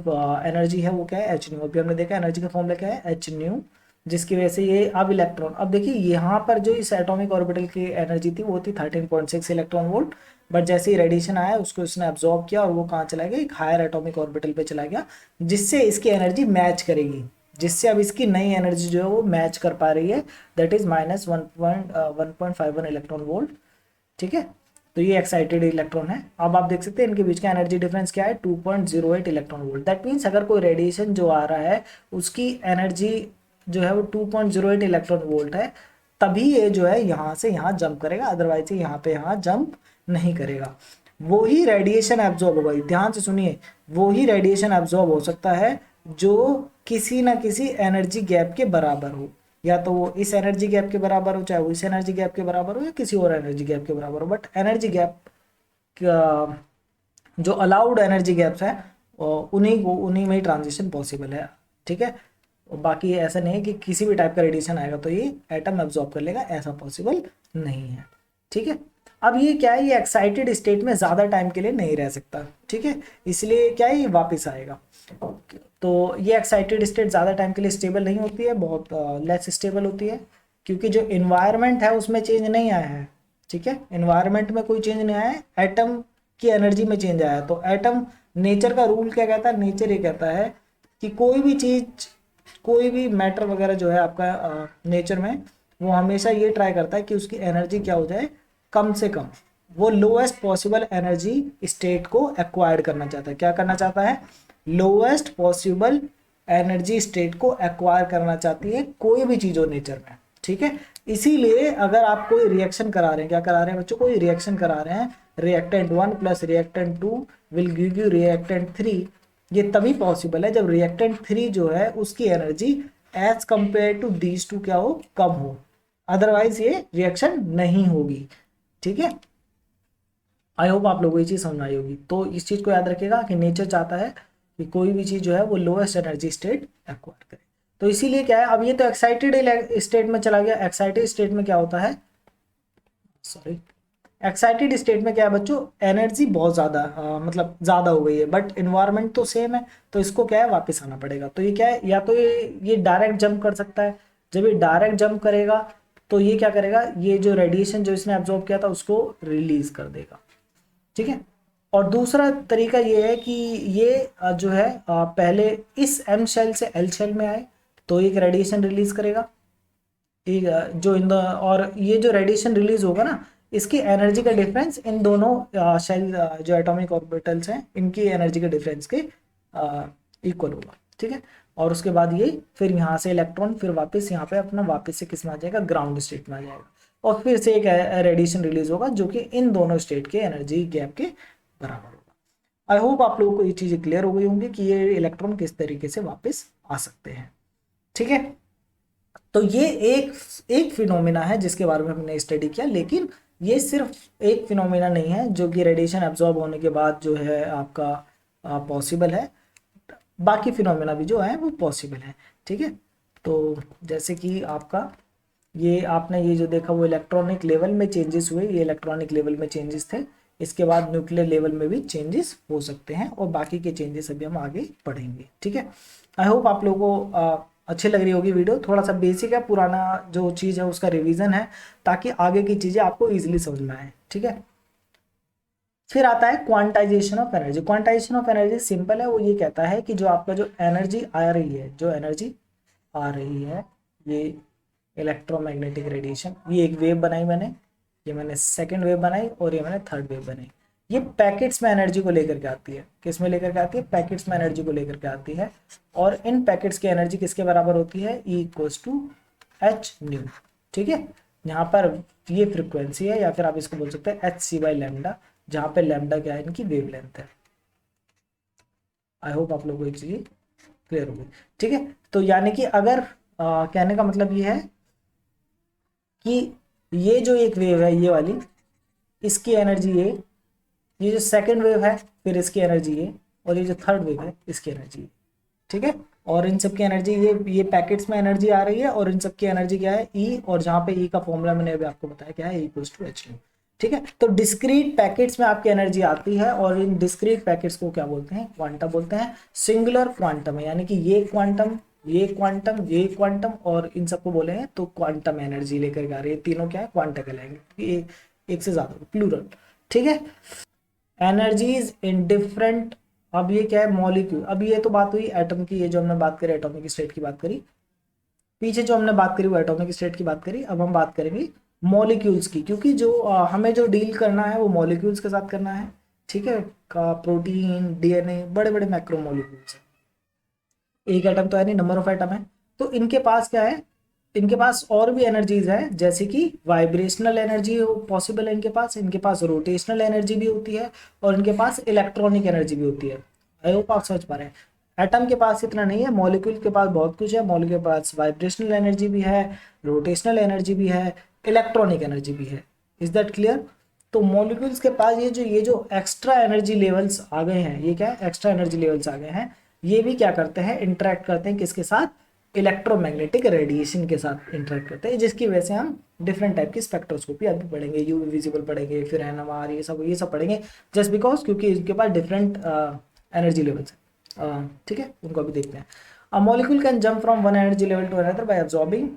एनर्जी है वो क्या है एच न्यू। अभी हमने देखा एनर्जी का फॉर्मूला क्या है एच न्यू, जिसकी वजह से ये अब इलेक्ट्रॉन, अब देखिए यहाँ पर जो इस एटॉमिक ऑर्बिटल की एनर्जी थी वो थी 13.6 इलेक्ट्रॉन वोल्ट, बट जैसे ही रेडिएशन आया उसको इसने एब्जॉर्ब किया और वो कहाँ चला गया, एक हायर एटॉमिक ऑर्बिटल पे चला गया, जिससे इसकी एनर्जी मैच करेगी, जिससे अब इसकी नई एनर्जी जो है वो मैच कर पा रही है, दैट इज -1.51 इलेक्ट्रॉन वोल्ट। ठीक है, तो ये एक्साइटेड इलेक्ट्रॉन है। अब आप देख सकते हैं इनके बीच का एनर्जी डिफरेंस क्या है 2.08 इलेक्ट्रॉन वोल्ट। दैट मीन्स अगर कोई रेडिएशन जो आ रहा है उसकी एनर्जी जो है वो 2.08 इलेक्ट्रॉन वोल्ट है, तभी ये जो है यहाँ से यहाँ जंप करेगा, अदरवाइज ये यहाँ पे यहाँ जंप नहीं करेगा। वो ही रेडिएशन एब्जॉर्ब होगा, ध्यान से सुनिए, वो ही रेडिएशन एब्जॉर्ब हो सकता है जो किसी ना किसी एनर्जी गैप के बराबर हो, या तो वो इस एनर्जी गैप के बराबर हो, चाहे वो इस एनर्जी गैप के बराबर हो या किसी और एनर्जी गैप के बराबर हो, बट एनर्जी गैप जो अलाउड एनर्जी गैप्स हैं उन्हीं में ही ट्रांजिशन पॉसिबल है। ठीक है, बाकी ऐसा नहीं है कि किसी भी टाइप का रेडिएशन आएगा तो ये एटम एब्जॉर्ब कर लेगा, ऐसा पॉसिबल नहीं है। ठीक है, अब ये क्या है, ये एक्साइटेड स्टेट में ज़्यादा टाइम के लिए नहीं रह सकता। ठीक है, इसलिए क्या है ये वापस आएगा। तो ये एक्साइटेड स्टेट ज़्यादा टाइम के लिए स्टेबल नहीं होती है, बहुत लेस स्टेबल होती है, क्योंकि जो इन्वायरमेंट है उसमें चेंज नहीं आया है। ठीक है, इन्वायरमेंट में कोई चेंज नहीं आया है, एटम की एनर्जी में चेंज आया है। तो एटम, नेचर का रूल क्या कहता है, नेचर ये कहता है कि कोई भी चीज़, कोई भी मैटर वगैरह जो है आपका नेचर में, वो हमेशा ये ट्राई करता है कि उसकी एनर्जी क्या हो जाए, कम से कम वो लोएस्ट पॉसिबल एनर्जी स्टेट को एक्वायर्ड करना चाहता है। क्या करना चाहता है, लोएस्ट पॉसिबल एनर्जी स्टेट को एक्वायर करना चाहती है कोई भी चीज़ हो नेचर में। ठीक है, इसीलिए अगर आप कोई रिएक्शन करा रहे हैं, क्या करा रहे हैं बच्चों, कोई रिएक्शन करा रहे हैं, reactant 1 plus reactant 2 will give you reactant 3, ये तभी पॉसिबल है जब रिएक्टेंट 3 जो है उसकी energy as compare to these two क्या हो, कम हो, अदरवाइज ये रिएक्शन नहीं होगी। ठीक है, आई होप आप लोगों को ये चीज़ समझ आई होगी। तो इस चीज़ को याद रखिएगा कि नेचर चाहता है कि कोई भी चीज़ जो है वो लोएस्ट एनर्जी स्टेट एक्वायर करे। तो इसीलिए क्या है, अब ये तो एक्साइटेड स्टेट में चला गया, एक्साइटेड स्टेट में क्या होता है, सॉरी, एक्साइटेड स्टेट में क्या है बच्चों, एनर्जी बहुत ज़्यादा मतलब ज़्यादा हो गई है, बट इन्वायरमेंट तो सेम है, तो इसको क्या है वापस आना पड़ेगा। तो ये क्या है, या तो ये डायरेक्ट जंप कर सकता है, जब ये डायरेक्ट जंप करेगा तो ये क्या करेगा, ये जो रेडिएशन जो इसने एब्जॉर्ब किया था उसको रिलीज कर देगा। ठीक है, और दूसरा तरीका ये है कि ये जो है पहले इस एम शेल से एल शेल में आए तो एक रेडिएशन रिलीज करेगा, ठीक है, जो इन द और ये जो रेडिएशन रिलीज होगा ना, इसकी एनर्जी का डिफरेंस इन दोनों शेल जो एटॉमिक ऑर्बिटल्स हैं इनकी एनर्जी के डिफरेंस के इक्वल होगा, ठीक है। और उसके बाद ये फिर यहाँ से इलेक्ट्रॉन फिर वापस यहाँ पे अपना वापस से किस में आ जाएगा, ग्राउंड स्टेट में आ जाएगा, और फिर से एक रेडिएशन रिलीज होगा जो कि इन दोनों स्टेट के एनर्जी गैप के बराबर होगा। आई होप आप लोगों को ये चीज़ें क्लियर हो गई होंगी कि ये इलेक्ट्रॉन किस तरीके से वापस आ सकते हैं, ठीक है। तो ये एक फिनोमिना है जिसके बारे में हमने स्टडी किया, लेकिन ये सिर्फ एक फिनोमिना नहीं है जो कि रेडिएशन एब्जॉर्ब होने के बाद जो है आपका पॉसिबल है, बाकी फिनोमिना भी जो है वो पॉसिबल है, ठीक है। तो जैसे कि आपका ये आपने ये जो देखा वो इलेक्ट्रॉनिक लेवल में चेंजेस हुए, ये इलेक्ट्रॉनिक लेवल में चेंजेस थे, इसके बाद न्यूक्लियर लेवल में भी चेंजेस हो सकते हैं और बाकी के चेंजेस अभी हम आगे पढ़ेंगे, ठीक है। आई होप आप लोगों को अच्छी लग रही होगी वीडियो, थोड़ा सा बेसिक है, पुराना जो चीज़ है उसका रिवीजन है ताकि आगे की चीज़ें आपको ईजिली समझ में आए, ठीक है। फिर आता है quantization of energy. Quantization of energy simple है, वो ये कहता है कि जो आपका जो एनर्जी आ रही है, जो एनर्जी आ रही है, ये इलेक्ट्रोमैग्नेटिक रेडिएशन, ये एक वेव बनाई मैंने, ये मैंने सेकंड वेव बनाई और ये मैंने थर्ड वेव बनाई, ये पैकेट्स में एनर्जी को लेकर के आती है, किस में लेकर के आती है, पैकेट्स में एनर्जी को लेकर के आती है, और इन पैकेट्स की एनर्जी किसके बराबर होती है, E equals to h nu, ठीक है। यहाँ पर ये फ्रिक्वेंसी है, या फिर आप इसको बोल सकते हैं एच सी बाई लैम्डा, जहाँ पे लैम्डा क्या है, इनकी वेव लेंथ है। आई होप आप लोगों को एक चीज क्लियर हो गई, ठीक है। तो यानी कि अगर कहने का मतलब ये है कि ये जो एक वेव है ये वाली, इसकी एनर्जी ये जो सेकंड वेव है फिर इसकी एनर्जी और ये जो थर्ड वेव है इसकी एनर्जी, ठीक है। और इन सब की एनर्जी ये पैकेट्स में एनर्जी आ रही है, और इन सब की एनर्जी क्या है, ई, और जहाँ पे ई का फॉर्मूला मैंने अभी आपको बताया क्या है, इक्वल्स टू एच न्यू, ठीक है। तो डिस्क्रीट पैकेट्स में आपकी एनर्जी आती है, और इन डिस्क्रीट पैकेट्स को क्या बोलते हैं, क्वांटम बोलते हैं। सिंगुलर क्वांटम है, यानी कि ये क्वांटम, ये क्वांटम, ये क्वांटम, और इन सबको बोलेंगे तो क्वांटम एनर्जी लेकर के आ रही है, तीनों क्या है, क्वांटा कहलाएंगे, एक से ज्यादा प्लूरल, ठीक है। एनर्जीज इन डिफरेंट, अब ये क्या है, मॉलिक्यूल, अब ये तो बात हुई एटम की, ये जो हमने बात करी एटॉमिक स्टेट की बात करी, पीछे जो हमने बात करी वो एटॉमिक स्टेट की बात करी, अब हम बात करेंगे मॉलिक्यूल्स की, क्योंकि जो हमें जो डील करना है वो मॉलिक्यूल्स के साथ करना है, ठीक है। का प्रोटीन, डीएनए, बड़े बड़े मैक्रो मॉलिक्यूल्स है, एक एटम तो है नहीं, नंबर ऑफ एटम है, तो इनके पास क्या है, इनके पास और भी एनर्जीज है, जैसे कि वाइब्रेशनल एनर्जी पॉसिबल है इनके पास रोटेशनल एनर्जी भी होती है, और इनके पास इलेक्ट्रॉनिक एनर्जी भी होती है। आई होप आप समझ पा रहे हैं। एटम के पास इतना नहीं है, मॉलिक्यूल के पास बहुत कुछ है, मॉलिक्यूल के पास वाइब्रेशनल एनर्जी भी है, रोटेशनल एनर्जी भी है, इलेक्ट्रॉनिक एनर्जी भी है। Is that clear? तो मॉलिक्यूल्स के पास ये जो एक्स्ट्रा एनर्जी लेवल्स आ गए हैं, ये क्या है, एक्स्ट्रा एनर्जी लेवल्स आ गए हैं, ये भी क्या करते हैं, इंटरेक्ट करते हैं किसके साथ, इलेक्ट्रोमैग्नेटिक रेडिएशन के साथ इंटरेक्ट करते हैं, जिसकी वजह से हम डिफरेंट टाइप की स्पेक्ट्रोस्कोपी अभी पढ़ेंगे, यूवी विजिबल पढ़ेंगे, फिर एनएमआर, ये सब पढ़ेंगे, जस्ट बिकॉज क्योंकि इनके पास डिफरेंट एनर्जी लेवल्स है, ठीक है, उनको अभी देखते हैं। A molecule can jump from one energy level to another by absorbing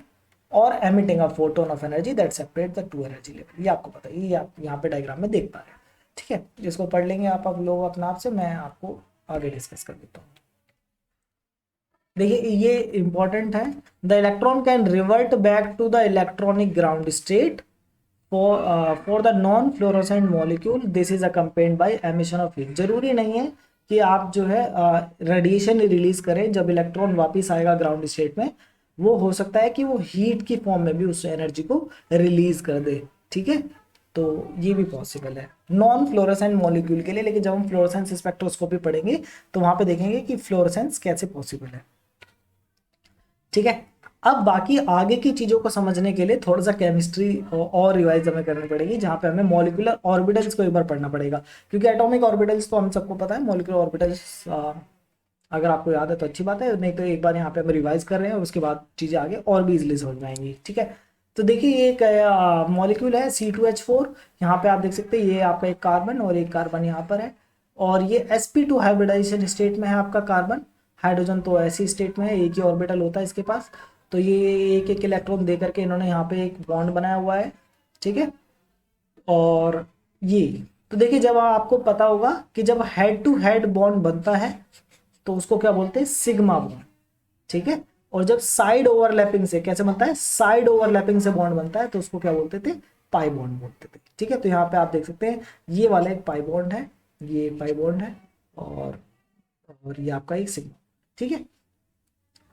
और emitting a photon of energy that separate the two energy level. ये आपको पता है, ये आप यहाँ पे डायग्राम में देख पा रहे हैं, ठीक है। इसको पढ़ लेंगे आप लोग अपना आप से, मैं आपको आगे डिस्कस कर देता हूँ। देखिए ये इंपॉर्टेंट है, the electron can revert back to the electronic ground state for the non fluorescent molecule, this is accompanied by emission of heat. जरूरी नहीं है कि आप जो है रेडिएशन रिलीज करें जब इलेक्ट्रॉन वापस आएगा ग्राउंड स्टेट में, वो हो सकता है कि वो हीट की फॉर्म में भी उस एनर्जी को रिलीज कर दे, ठीक है। तो ये भी पॉसिबल है नॉन फ्लोरोसेंट मॉलिक्यूल के लिए, लेकिन जब हम फ्लोरोसेंस स्पेक्ट्रोस्कोपी पढ़ेंगे तो वहां पे देखेंगे कि फ्लोरोसेंस कैसे पॉसिबल है, ठीक है। अब बाकी आगे की चीजों को समझने के लिए थोड़ा सा केमिस्ट्री और रिवाइज हमें करनी पड़ेगी, जहां पे हमें मॉलिक्यूलर ऑर्बिटल्स को एक बार पढ़ना पड़ेगा, क्योंकि एटॉमिक ऑर्बिटल्स तो हम सबको पता है, मॉलिक्यूलर ऑर्बिटल्स अगर आपको याद है तो अच्छी बात है, नहीं तो एक बार यहाँ पे हम रिवाइज कर रहे हैं, उसके बाद चीजें आगे और भी इजिली समझ में आएंगी, ठीक है। तो देखिए ये एक मॉलिक्यूल है C2H4, यहाँ पे आप देख सकते हैं ये आपका एक कार्बन और एक कार्बन यहाँ पर है, और ये sp2 हाइब्रिडाइजेशन स्टेट में है आपका कार्बन, हाइड्रोजन तो ऐसी स्टेट में है, एक ही ऑर्बिटल होता है इसके पास, तो ये एक एक इलेक्ट्रॉन दे करके इन्होंने यहाँ पे एक बॉन्ड बनाया हुआ है, ठीक है। और ये तो देखिए जब आपको पता होगा कि जब हेड टू हेड बॉन्ड बनता है तो उसको क्या बोलते हैं, सिग्मा बॉन्ड, ठीक है। और जब साइड ओवरलैपिंग से, कैसे बनता है, साइड ओवरलैपिंग से बॉन्ड बनता है तो उसको क्या बोलते थे, पाई बॉन्ड बोलते थे, ठीक है। तो यहाँ पे आप देख सकते हैं ये वाला एक पाई बॉन्ड है, ये एक पाई बॉन्ड है, और ये आपका एक सिग्मा, ठीक है।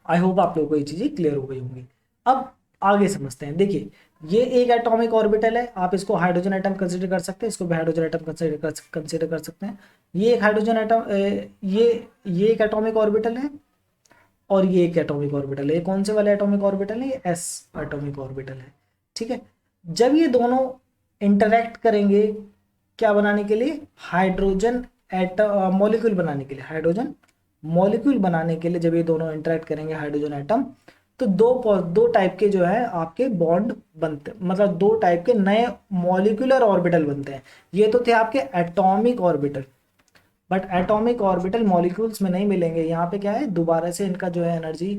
आई होप आप लोगों को ये चीजें क्लियर हो गई होंगी। अब आगे समझते हैं। देखिए ये एक एटॉमिक ऑर्बिटल है, आप इसको हाइड्रोजन एटम कंसीडर कर सकते हैं, इसको भी हाइड्रोजन एटम कंसीडर कर सकते हैं। ये एक हाइड्रोजन एटम, ये एक एटॉमिक ऑर्बिटल है, और ये एक एटॉमिक ऑर्बिटल है। ये कौन से वाले एटॉमिक ऑर्बिटल है, ये एस एटॉमिक ऑर्बिटल है, ठीक है। जब ये दोनों इंटरेक्ट करेंगे क्या बनाने के लिए, हाइड्रोजन एटम मॉलिक्यूल बनाने के लिए, हाइड्रोजन मॉलिक्यूल बनाने के लिए जब ये दोनों इंटरेक्ट करेंगे हाइड्रोजन एटम, तो दो टाइप के जो है आपके बॉन्ड बनते, मतलब दो टाइप के नए मॉलिक्यूलर ऑर्बिटल बनते हैं। ये तो थे आपके atomic orbital, but atomic orbital molecules में नहीं मिलेंगे। यहाँ पे क्या है, दोबारा से इनका जो है एनर्जी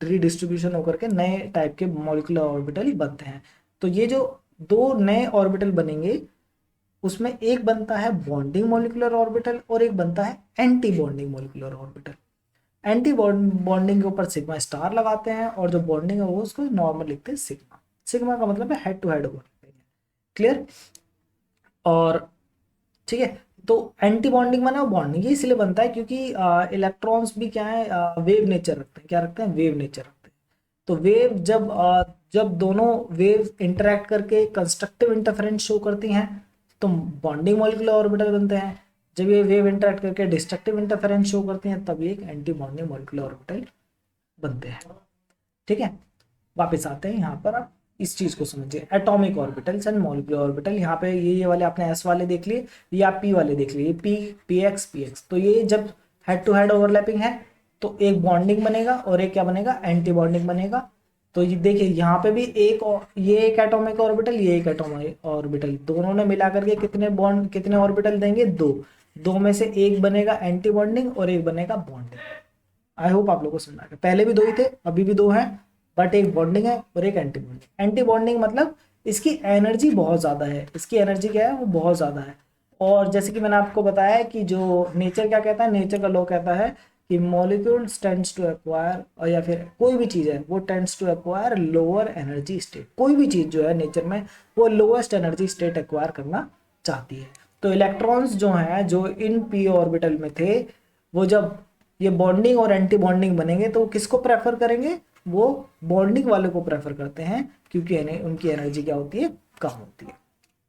रीडिस्ट्रीब्यूशन होकर के नए टाइप के मॉलिक्यूलर ऑर्बिटल बनते हैं। तो ये जो दो नए ऑर्बिटल बनेंगे उसमें एक बनता है बॉन्डिंग मॉलिक्यूलर ऑर्बिटल और एक बनता है anti bonding molecular orbital. Anti bonding के ऊपर सिग्मा स्टार लगाते हैं, और जो बॉन्डिंग है वो उसको नॉर्मल लिखते हैं सिग्मा। सिग्मा का मतलब है head to head overlapping, clear. और ठीक है, तो एंटी बॉन्डिंग माने वो बॉन्डिंग ये इसलिए बनता है क्योंकि इलेक्ट्रॉन्स भी क्या है, वेव नेचर रखते हैं। क्या रखते हैं, वेव नेचर रखते हैं। तो वेव जब दोनों वेव इंटरेक्ट करके कंस्ट्रक्टिव इंटरफेरेंस शो करती हैं तो बॉन्डिंग मॉलिक्यूलर ऑर्बिटल बनते हैं। जब ये वेव इंटरेक्ट करके डिस्ट्रक्टिव इंटरफेरेंस शो करती हैं तब ये एक एंटी बॉन्डिंग मॉलिक्यूलर ऑर्बिटल बनते हैं, ठीक है। वापस आते हैं यहाँ पर, आप इस चीज को समझिए, atomic orbitals and molecular orbital. यहाँ पे ये वाले आपने एस वाले देख लिए, ये आप पी वाले देख लिए, P P x P x. तो ये जब हेड टू हेड ओवरलैपिंग है तो एक बॉन्डिंग बनेगा और एक क्या बनेगा, एंटी बॉन्डिंग बनेगा। तो ये देखिए यहाँ पे भी ये एक एटॉमिक ऑर्बिटल, ये एक एटॉमिक ऑर्बिटल, दोनों ने मिला करके कितने ऑर्बिटल देंगे, दो। दो में से एक बनेगा एंटी बॉन्डिंग और एक बनेगा बॉन्डिंग। आई होप आप लोगों को समझ आ गया। पहले भी दो ही थे, अभी भी दो हैं, बट एक बॉन्डिंग है और एक एंटी बॉन्डिंग। एंटी बॉन्डिंग मतलब इसकी एनर्जी बहुत ज़्यादा है, इसकी एनर्जी क्या है, वो बहुत ज़्यादा है। और जैसे कि मैंने आपको बताया कि जो नेचर क्या कहता है, नेचर का लॉ कहता है कि मॉलिक्यूल्स टेंड्स टू एक्वायर, और या फिर कोई भी चीज़ है वो tends to acquire lower energy state. कोई भी चीज़ जो है नेचर में वो लोएस्ट एनर्जी स्टेट एक्वायर करना चाहती है। तो इलेक्ट्रॉन्स जो हैं जो इन पी ऑर्बिटल में थे, वो जब ये बॉन्डिंग और एंटी बॉन्डिंग बनेंगे तो वो किसको प्रेफर करेंगे, वो बॉन्डिंग वाले को प्रेफर करते हैं, क्योंकि उनकी एनर्जी क्या होती है, कम होती है।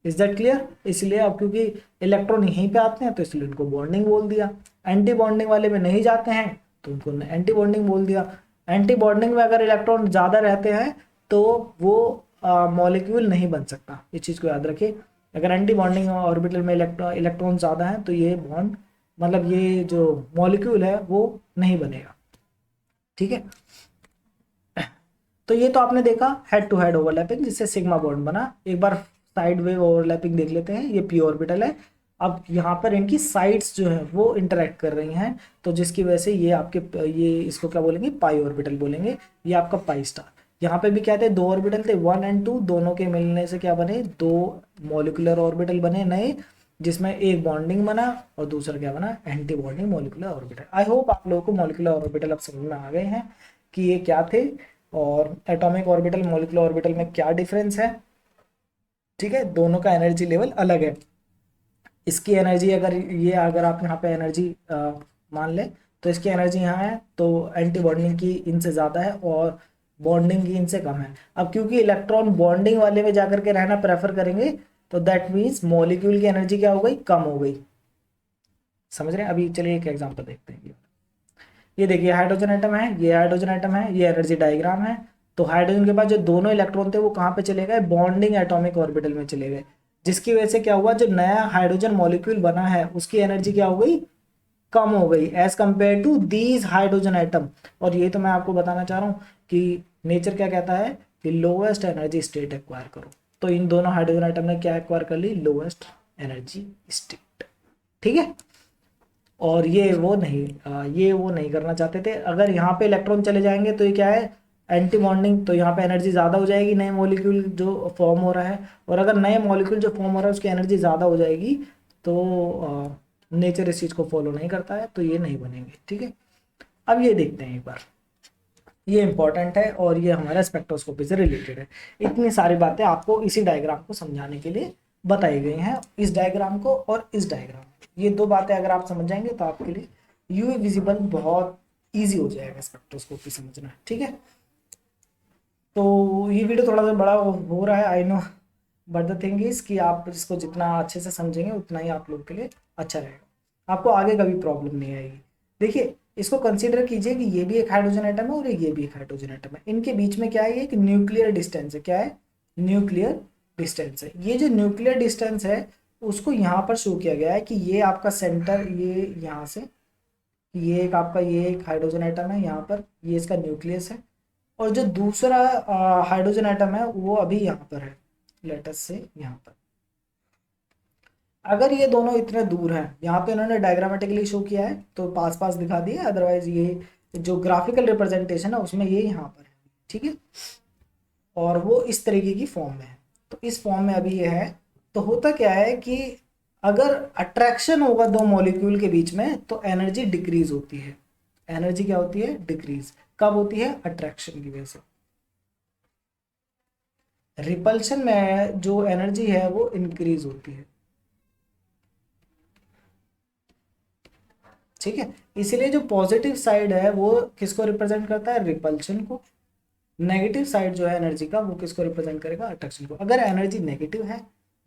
Is that clear. इसलिए अब क्योंकि इलेक्ट्रॉन यहीं पे आते हैं तो इसलिए उनको बॉन्डिंग बोल दिया। एंटी बॉन्डिंग वाले में नहीं जाते हैं तो उनको एंटी बॉन्डिंग बोल दिया। एंटी बॉन्डिंग में अगर इलेक्ट्रॉन ज़्यादा रहते हैं तो वो मॉलिक्यूल नहीं बन सकता। इस चीज़ को याद रखिए, अगर एंटी बॉन्डिंग ऑर्बिटल में इलेक्ट्रॉन ज़्यादा है तो ये बॉन्ड, मतलब ये जो मॉलिक्यूल है वो नहीं बनेगा, ठीक है। तो ये तो आपने देखा हेड टू हेड ओवरलैपिंग जिससे सिग्मा बॉन्ड बना। एक बार साइड वेव ओवरलैपिंग देख लेते हैं। ये पी ऑर्बिटल है, अब यहाँ पर इनकी साइड्स जो है वो इंटरेक्ट कर रही हैं, तो जिसकी वजह से ये आपके ये इसको क्या बोलेंगे, पाई ऑर्बिटल बोलेंगे। ये आपका पाई स्टार। यहाँ पे भी क्या थे, दो ऑर्बिटल थे 1 और 2, दोनों के मिलने से क्या बने, दो मॉलिक्यूलर ऑर्बिटल बने नए, जिसमें एक बॉन्डिंग बना और दूसरा क्या बना, anti bonding molecular orbital. I hope आप लोगों को मॉलिक्यूलर ऑर्बिटल अब समझ में आ गए हैं कि ये क्या थे और एटॉमिक ऑर्बिटल मॉलिक्यूलर ऑर्बिटल में क्या डिफरेंस है, ठीक है। दोनों का एनर्जी लेवल अलग है। इसकी एनर्जी अगर आप यहाँ पे एनर्जी मान लें तो इसकी एनर्जी यहाँ है तो एंटी बॉन्डिंग की इनसे ज़्यादा है और बॉन्डिंग की इनसे कम है। अब क्योंकि इलेक्ट्रॉन बॉन्डिंग वाले में जाकर के रहना प्रेफर करेंगे तो दैट मीन्स मॉलिक्यूल की एनर्जी क्या हो गई, कम हो गई। समझ रहे हैं। अभी चलिए एक एग्जांपल देखते हैं। ये देखिए हाइड्रोजन एटम है, ये हाइड्रोजन एटम है, ये एनर्जी डायग्राम है। तो हाइड्रोजन के पास जो दोनों इलेक्ट्रॉन थे वो कहाँ पे चले गए, बॉन्डिंग एटॉमिक ऑर्बिटल में चले गए, जिसकी वजह से क्या हुआ, जो नया हाइड्रोजन मॉलिक्यूल बना है उसकी एनर्जी क्या हो गई, कम हो गई as compare to these hydrogen atom. और ये तो मैं आपको बताना चाह रहा हूँ कि नेचर क्या कहता है कि लोएस्ट एनर्जी स्टेट एक्वायर करो। तो इन दोनों हाइड्रोजन एटम ने क्या एक्वायर कर ली, लोएस्ट एनर्जी स्टेट, ठीक है। और ये वो नहीं करना चाहते थे। अगर यहाँ पे इलेक्ट्रॉन चले जाएंगे तो ये क्या है, एंटी बॉन्डिंग, तो यहाँ पे एनर्जी ज़्यादा हो जाएगी नए मॉलिक्यूल जो फॉर्म हो रहा है, और अगर नए मॉलिक्यूल जो फॉर्म हो रहा है उसकी एनर्जी ज़्यादा हो जाएगी तो नेचर इस चीज़ को फॉलो नहीं करता है, तो ये नहीं बनेंगे। ठीक है, अब ये देखते हैं एक बार, ये इंपॉर्टेंट है और ये हमारा स्पेक्ट्रोस्कोपी से रिलेटेड है। इतनी सारी बातें आपको इसी डायग्राम को समझाने के लिए बताई गई हैं, इस डायग्राम को और इस डायग्राम को। ये दो बातें अगर आप समझ जाएंगे तो आपके लिए यूवी विजिबल बहुत ईजी हो जाएगा स्पेक्ट्रोस्कोपी समझना। ठीक है, तो ये वीडियो थोड़ा सा बड़ा हो रहा है, I know, but the thing is कि आप इसको जितना अच्छे से समझेंगे उतना ही आप लोगों के लिए अच्छा रहेगा, आपको आगे कभी प्रॉब्लम नहीं आएगी। देखिए, इसको कंसीडर कीजिए कि ये भी एक हाइड्रोजन एटम है और ये भी एक हाइड्रोजन एटम है, इनके बीच में क्या है, एक न्यूक्लियर डिस्टेंस है। क्या है? न्यूक्लियर डिस्टेंस है। ये जो न्यूक्लियर डिस्टेंस है उसको यहाँ पर शो किया गया है कि ये आपका सेंटर, ये यहाँ से, ये एक आपका, ये एक हाइड्रोजन एटम है यहाँ पर, ये इसका न्यूक्लियस है, और जो दूसरा हाइड्रोजन एटम है वो अभी यहाँ पर है, लेटस से यहाँ पर। अगर ये दोनों इतने दूर हैं, यहाँ पे इन्होंने डायग्रामेटिकली शो किया है तो पास पास दिखा दिया, अदरवाइज ये जो ग्राफिकल रिप्रेजेंटेशन है उसमें ये यहाँ पर है। ठीक है, और वो इस तरीके की फॉर्म में है, तो इस फॉर्म में अभी ये है। तो होता क्या है कि अगर अट्रैक्शन होगा दो मॉलिक्यूल के बीच में तो एनर्जी डिक्रीज होती है। एनर्जी क्या होती है? डिक्रीज। कब होती है? अट्रैक्शन की वजह से। रिपल्शन में जो एनर्जी है वो इंक्रीज होती है। ठीक है, इसलिए जो पॉजिटिव साइड है वो किसको रिप्रेजेंट करता है? रिपल्शन को। नेगेटिव साइड जो है एनर्जी का वो किसको रिप्रेजेंट करेगा? अट्रैक्शन को। अगर एनर्जी नेगेटिव है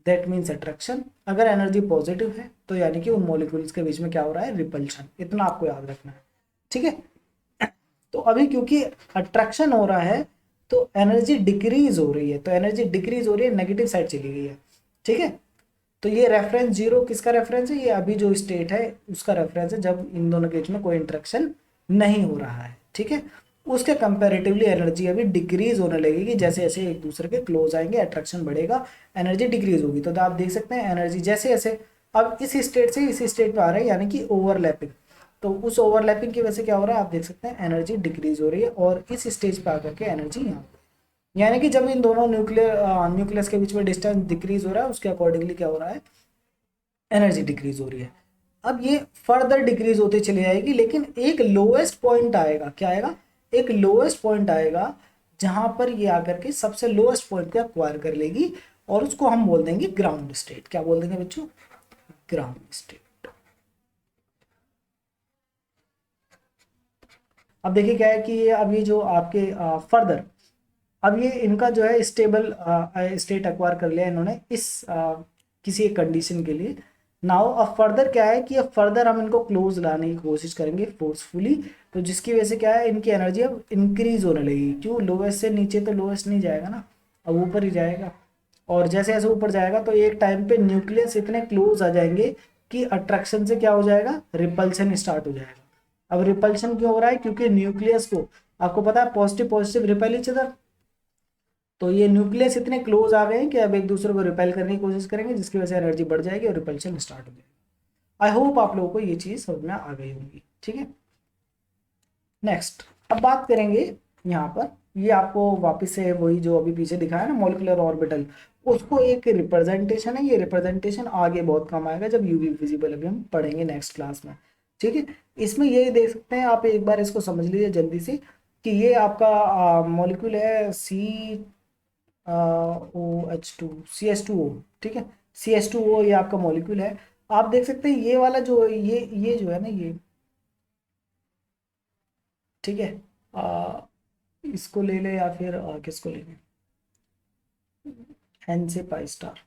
दैट मीन्स अट्रैक्शन, अगर एनर्जी पॉजिटिव है तो यानी कि उन मॉलिक्यूल्स के बीच में क्या हो रहा है? रिपल्शन। इतना आपको याद रखना है। ठीक है, तो अभी क्योंकि अट्रैक्शन हो रहा है तो एनर्जी डिक्रीज हो रही है, तो एनर्जी डिक्रीज हो रही है, नेगेटिव साइड चली गई है। ठीक है, तो ये रेफरेंस जीरो किसका रेफरेंस है? ये अभी जो स्टेट है उसका रेफरेंस है जब इन दोनों के बीच में कोई इंटरेक्शन नहीं हो रहा है। ठीक है, उसके कंपैरेटिवली एनर्जी अभी डिक्रीज होने लगेगी, जैसे जैसे एक दूसरे के क्लोज आएंगे अट्रैक्शन बढ़ेगा, एनर्जी डिक्रीज होगी। तो आप देख सकते हैं एनर्जी जैसे जैसे अब इस स्टेट से इस स्टेट में आ रहा है, यानी कि ओवरलैपिंग। तो उस ओवरलैपिंग की वजह से क्या हो रहा है? आप देख सकते हैं एनर्जी डिक्रीज हो रही है, और इस स्टेज पे आकर के एनर्जी यहाँ, यानी कि जब इन दोनों न्यूक्लियस के बीच में डिस्टेंस डिक्रीज हो रहा है उसके अकॉर्डिंगली क्या हो रहा है? एनर्जी डिक्रीज हो रही है। अब ये फर्दर डिक्रीज होते चली जाएगी, लेकिन एक लोएस्ट पॉइंट आएगा। क्या आएगा? एक लोएस्ट पॉइंट आएगा जहां पर ये आकर के सबसे लोएस्ट पॉइंट को एक्वायर कर लेगी, और उसको हम बोल देंगे ग्राउंड स्टेट। क्या बोल देंगे बच्चों? Ground state. अब देखिए क्या है कि ये अब ये जो आपके फर्दर, अब ये इनका जो है स्टेबल स्टेट एक्वायर कर लिया इन्होंने इस किसी एक कंडीशन के लिए। नाउ अब फर्दर क्या है कि अब फर्दर हम इनको क्लोज लाने की कोशिश करेंगे फोर्सफुली, तो जिसकी वजह से क्या है, इनकी एनर्जी अब इंक्रीज होने लगेगी। क्यों? लोवेस्ट से नीचे तो लोवेस्ट नहीं जाएगा ना, अब ऊपर ही जाएगा, और जैसे जैसे ऊपर जाएगा तो एक टाइम पे न्यूक्लियस इतने क्लोज आ जाएंगे कि अट्रैक्शन से क्या हो जाएगा? रिपल्शन स्टार्ट हो जाएगा। अब रिपल्शन क्यों हो रहा है? क्योंकि न्यूक्लियस को, आपको पता है positive positive repel each other, तो ये न्यूक्लियस इतने क्लोज आ गए हैं कि अब एक दूसरे को रिपेल करने की कोशिश करेंगे, जिसकी वजह से एनर्जी बढ़ जाएगी और रिपल्शन स्टार्ट हो जाएगी। आई होप आप लोगों को ये चीज़ समझ में आ गई होगी। ठीक है, नेक्स्ट अब बात करेंगे यहाँ पर, ये आपको वापस से वही जो अभी पीछे दिखाया ना मॉलिक्यूलर ऑर्बिटल, उसको एक रिप्रेजेंटेशन है। ये रिप्रेजेंटेशन आगे बहुत काम आएगा जब यूवी विजिबल अभी हम पढ़ेंगे नेक्स्ट क्लास में। ठीक है, इसमें ये देख सकते हैं आप, एक बार इसको समझ लीजिए जल्दी से कि ये आपका मॉलिक्यूल है CH2O। ठीक है, CH2O ये आपका मॉलिक्यूल है। आप देख सकते हैं ये वाला जो ये जो है ना ये, ठीक है, इसको ले ले या फिर किसको ले लें, एन से पाई स्टार।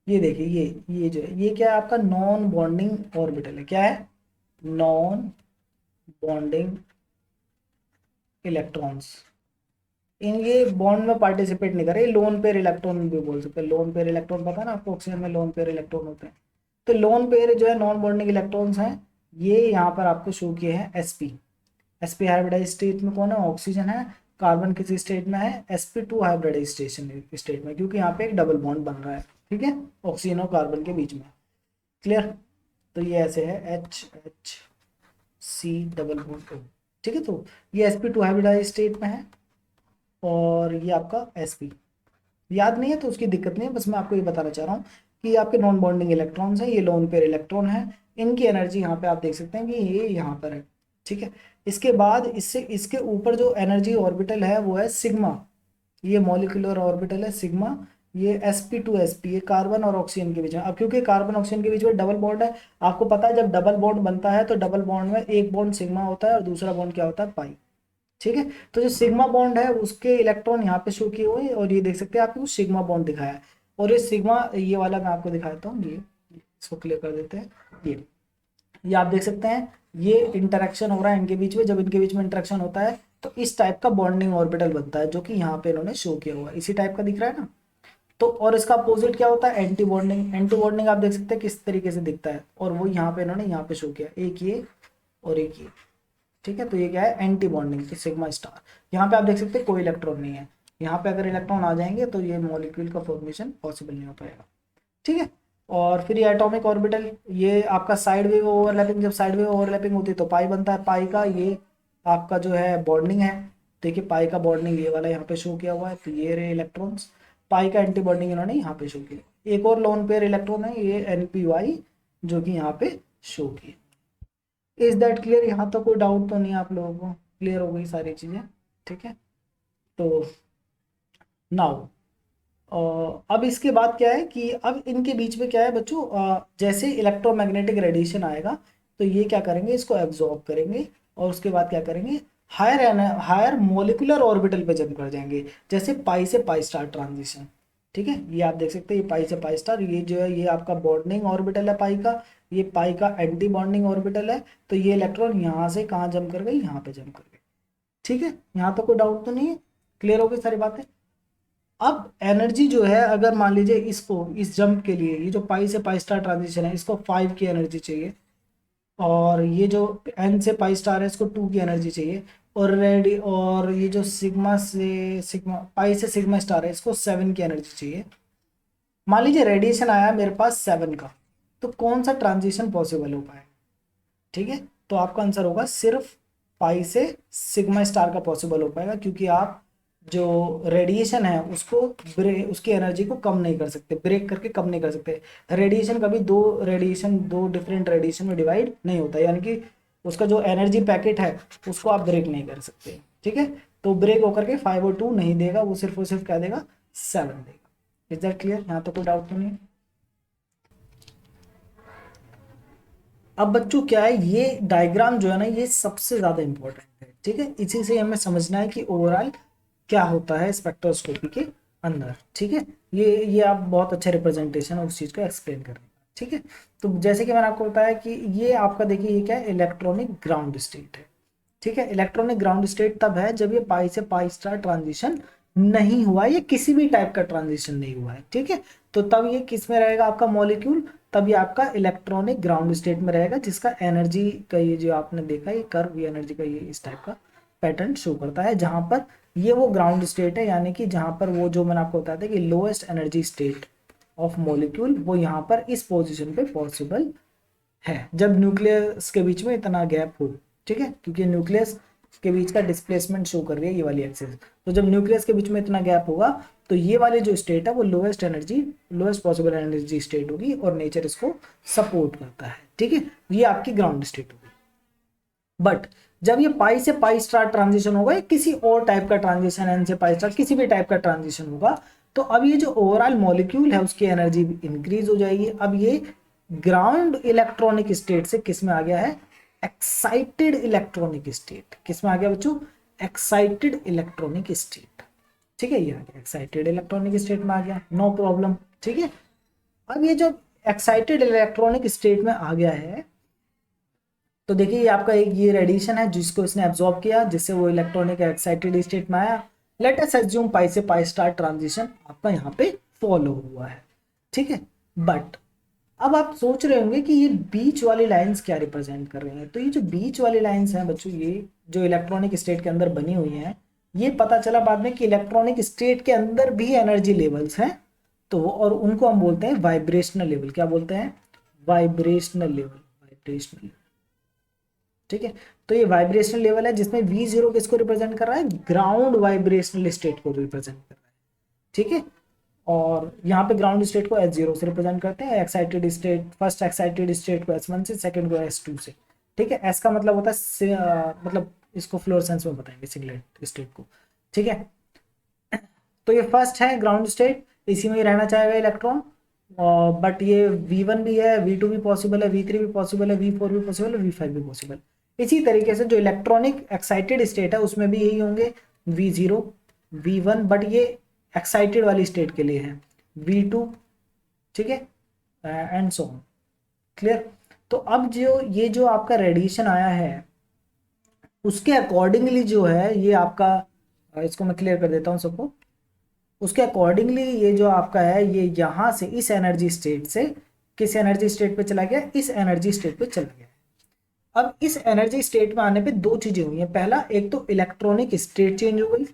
ये देखिए ये जो है ये क्या है? आपका नॉन बॉन्डिंग ऑर्बिटल है। क्या है? Non bonding electrons. इन ये बॉन्ड में पार्टिसिपेट नहीं कर रहे, लोन पेयर इलेक्ट्रॉन भी बोल सकते हैं। लोन पेयर इलेक्ट्रॉन पता है ना आपको, ऑक्सीजन में लोन पेयर इलेक्ट्रॉन होते हैं। तो लोन पेयर जो है नॉन बॉन्डिंग इलेक्ट्रॉन्स हैं, ये यहाँ पर आपको शो किए हैं sp हाइब्रिडाइज स्टेट में कौन है? ऑक्सीजन है। कार्बन किसी स्टेट में है? sp2 हाइब्रिडाइज स्टेट में, क्योंकि यहाँ पे एक डबल बॉन्ड बन रहा है। ठीक है, ऑक्सीजन और कार्बन के बीच में। क्लियर? तो ये ऐसे है HC डबल बॉन्ड O। ठीक है, तो ये sp2 हाइब्रिडाइज स्टेट में है और ये आपका sp। याद नहीं है तो उसकी दिक्कत नहीं है, बस मैं आपको ये बताना चाह रहा हूँ कि ये आपके नॉन बॉन्डिंग इलेक्ट्रॉन्स हैं, ये लोन पेयर इलेक्ट्रॉन है, इनकी एनर्जी यहाँ पे आप देख सकते हैं कि ये यहाँ पर है। ठीक है, इसके बाद इससे इसके ऊपर जो एनर्जी ऑर्बिटल है वो है सिग्मा, ये मॉलिक्यूलर ऑर्बिटल है सिग्मा। ये sp2sp, ये कार्बन और ऑक्सीजन के बीच में, अब क्योंकि कार्बन ऑक्सीजन के बीच में डबल बॉन्ड है, आपको पता है जब डबल बॉन्ड बनता है तो डबल बॉन्ड में एक बॉन्ड सिग्मा होता है और दूसरा बॉन्ड क्या होता है, पाई। ठीक है, तो जो सिग्मा बॉन्ड है उसके इलेक्ट्रॉन यहाँ पे शो किए हुए हैं और ये देख सकते हैं आपको सिग्मा बॉन्ड दिखाया है। और ये सिग्मा, ये वाला मैं आपको दिखाता हूँ, ये इसको क्लियर कर देते हैं। ये आप देख सकते हैं ये इंटरेक्शन हो रहा है इनके बीच में, जब इनके बीच में इंटरेक्शन होता है तो इस टाइप का बॉन्डिंग ऑर्बिटल बनता है, जो कि यहाँ पे इन्होंने शो किया हुआ है, इसी टाइप का दिख रहा है ना। तो और इसका अपोजिट क्या होता है, एंटी बॉन्डिंग। एंटी बॉन्डिंग आप देख सकते हैं किस तरीके से दिखता है, और वो यहाँ पे इन्होंने यहाँ पे शो किया, एक ये और एक ये। ठीक है, तो ये क्या है, एंटी बॉन्डिंग की सिग्मा स्टार। यहाँ पे आप देख सकते हैं कोई इलेक्ट्रॉन नहीं है, यहाँ पे अगर इलेक्ट्रॉन आ जाएंगे तो ये मॉलिक्यूल का फॉर्मेशन पॉसिबल नहीं हो पाएगा। ठीक है, और फिर ये एटॉमिक ऑर्बिटल, ये आपका साइड वेव ओवरलैपिंग, जब साइड वेव ओवरलैपिंग होती है तो पाई बनता है, पाई का ये आपका जो है बॉन्डिंग है। देखिए पाई का बॉन्डिंग ये वाला यहाँ पे शो किया हुआ है, तो ये रहे इलेक्ट्रॉन्स, पाई का एंटी बॉन्डिंग इन्होंने यहाँ पे शो किया। एक और लोन पेयर इलेक्ट्रॉन है ये NPY, जो कि यहाँ पे शो किया। Is that clear? यहाँ तो कोई डाउट तो नहीं है आप लोगों को, क्लियर हो गई सारी चीज़ें? ठीक है, तो नाउ अब इसके बाद क्या है कि अब इनके बीच में क्या है बच्चों, जैसे इलेक्ट्रोमैग्नेटिक रेडिएशन आएगा तो ये क्या करेंगे, इसको एब्जॉर्ब करेंगे और उसके बाद क्या करेंगे, हायर हायर मोलिकुलर ऑर्बिटल पे जंप कर जाएंगे, जैसे पाई से पाई स्टार ट्रांजिशन। ठीक है, ये आप देख सकते हैं, ये पाई से पाई स्टार, ये जो है ये आपका बॉन्डिंग ऑर्बिटल है पाई का, ये पाई का एंटी बॉन्डिंग ऑर्बिटल है। तो ये इलेक्ट्रॉन यहाँ से कहाँ जंप कर गई, यहाँ पे जंप कर गई। ठीक है, यहाँ तो कोई डाउट तो नहीं है, क्लियर हो गई सारी बातें। अब एनर्जी जो है, अगर मान लीजिए इसको, इस जंप के लिए, ये जो पाई से पाई स्टार ट्रांजिशन है इसको 5 की एनर्जी चाहिए, और ये जो एन से पाई स्टार है इसको 2 की एनर्जी चाहिए, और ये जो सिग्मा से सिग्मा, पाई से सिग्मा स्टार है इसको 7 की एनर्जी चाहिए। मान लीजिए रेडिएशन आया मेरे पास 7 का, तो कौन सा ट्रांजिशन पॉसिबल हो पाएगा? ठीक है, तो आपका आंसर होगा सिर्फ पाई से सिग्मा स्टार का पॉसिबल हो पाएगा, क्योंकि आप जो रेडिएशन है उसको उसकी एनर्जी को कम नहीं कर सकते, ब्रेक करके कम नहीं कर सकते। रेडिएशन कभी दो डिफरेंट रेडिएशन में डिवाइड नहीं होता, यानी कि उसका जो एनर्जी पैकेट है उसको आप ब्रेक नहीं कर सकते। ठीक है, तो ब्रेक होकर के 5 और 2 नहीं देगा, वो सिर्फ क्या देगा, 7 देगा। Is that clear? यहाँ तो कोई डाउट तो नहीं है। अब बच्चों क्या है, ये डायग्राम जो है ना ये सबसे ज्यादा इंपॉर्टेंट है। ठीक है, इसी से हमें समझना है कि ओवरऑल क्या होता है स्पेक्ट्रोस्कोपी के अंदर। ठीक है, ये आप बहुत अच्छा रिप्रेजेंटेशन है उस चीज को एक्सप्लेन कर रहे हैं। ठीक है, तो जैसे कि मैंने आपको बताया कि ये आपका देखिए ये क्या है, इलेक्ट्रॉनिक ग्राउंड स्टेट है। ठीक है, इलेक्ट्रॉनिक ग्राउंड स्टेट तब है जब ये पाई से पाई स्टार ट्रांजिशन नहीं हुआ, ये किसी भी टाइप का ट्रांजिशन नहीं हुआ है। ठीक है, तो तब ये किस में रहेगा आपका मॉलिक्यूल, तब ये आपका इलेक्ट्रॉनिक ग्राउंड स्टेट में रहेगा, जिसका एनर्जी का ये जो आपने देखा ये कर्व, ये एनर्जी का ये इस टाइप का पैटर्न शो करता है, जहां पर ये वो ग्राउंड स्टेट है, यानी कि जहां पर वो जो मैंने आपको बताया था कि lowest energy state of molecule वो यहाँ पर इस पोजीशन पे पॉसिबल है, जब न्यूक्लियस के बीच में इतना गैप हो। ठीक है, क्योंकि न्यूक्लियस के बीच का डिस्प्लेसमेंट शो कर रही है ये वाली एक्सिस, तो जब न्यूक्लियस के बीच में इतना गैप होगा तो ये वाली जो स्टेट है वो लोएस्ट पॉसिबल एनर्जी स्टेट होगी, और नेचर इसको सपोर्ट करता है। ठीक है, ये आपकी ग्राउंड स्टेट होगी। बट जब ये पाई से पाई स्टार ट्रांजिशन होगा या किसी और टाइप का ट्रांजिशन, एन से पाई स्टार किसी भी टाइप का ट्रांजिशन होगा, तो अब ये जो ओवरऑल मॉलिक्यूल है उसकी एनर्जी इंक्रीज हो जाएगी। अब ये ग्राउंड इलेक्ट्रॉनिक स्टेट से किस में आ गया है, एक्साइटेड इलेक्ट्रॉनिक स्टेट। किस में आ गया बच्चों, एक्साइटेड इलेक्ट्रॉनिक स्टेट। ठीक है, ये आ गया एक्साइटेड इलेक्ट्रॉनिक स्टेट में आ गया, नो प्रॉब्लम। ठीक है, अब ये जो एक्साइटेड इलेक्ट्रॉनिक स्टेट में आ गया है, तो देखिए ये आपका एक ये रेडिएशन है जिसको इसने एब्जॉर्ब किया, जिससे वो इलेक्ट्रॉनिक एक्साइटेड स्टेट में आया। लेट अस अज्यूम पाई से पाई स्टार ट्रांजिशन आपका यहाँ पे फॉलो हुआ है। ठीक है, बट अब आप सोच रहे होंगे कि ये बीच वाली लाइंस क्या रिप्रेजेंट कर रही हैं, तो ये जो बीच वाली लाइंस हैं बच्चों, ये जो इलेक्ट्रॉनिक स्टेट के अंदर बनी हुई हैं, ये पता चला बाद में कि इलेक्ट्रॉनिक स्टेट के अंदर भी एनर्जी लेवल्स हैं, तो और उनको हम बोलते हैं वाइब्रेशनल लेवल। क्या बोलते हैं, वाइब्रेशनल लेवल, वाइब्रेशनल। ठीक है। तो ये वाइब्रेशनल लेवल है जिसमें V0 किसको रिप्रेजेंट कर रहा है, ग्राउंड वाइब्रेशनल स्टेट को रिप्रेजेंट कर रहा है, ठीक है। और यहाँ पे ग्राउंड स्टेट को S0 से रिप्रेजेंट करते हैं, excited state, first excited state को S1 से, सेकंड को S2 से, ठीक है। S का मतलब होता है मतलब इसको फ्लोरेसेंस में बताएंगे सिंगलेट स्टेट को, ठीक है। तो ये फर्स्ट है ग्राउंड स्टेट, इसी में ही रहना चाहेगा इलेक्ट्रॉन, बट ये V1 भी है, V2 भी पॉसिबल है, V3 भी पॉसिबल है, V4 भी पॉसिबल है, V5 भी पॉसिबल। इसी तरीके से जो इलेक्ट्रॉनिक एक्साइटेड स्टेट है उसमें भी यही होंगे, V0, V1, बट ये एक्साइटेड वाली स्टेट के लिए है, V2, ठीक है, एंड सो ऑन, क्लियर। तो अब जो ये जो आपका रेडिएशन आया है उसके अकॉर्डिंगली जो है ये आपका, इसको मैं क्लियर कर देता हूँ सबको, उसके अकॉर्डिंगली ये जो आपका है ये यहाँ से इस एनर्जी स्टेट से किस एनर्जी स्टेट पे चला गया, इस एनर्जी स्टेट पे चला गया। अब इस एनर्जी स्टेट में आने पे दो चीजें हुई हैं, पहला एक तो इलेक्ट्रॉनिक स्टेट चेंज हो गई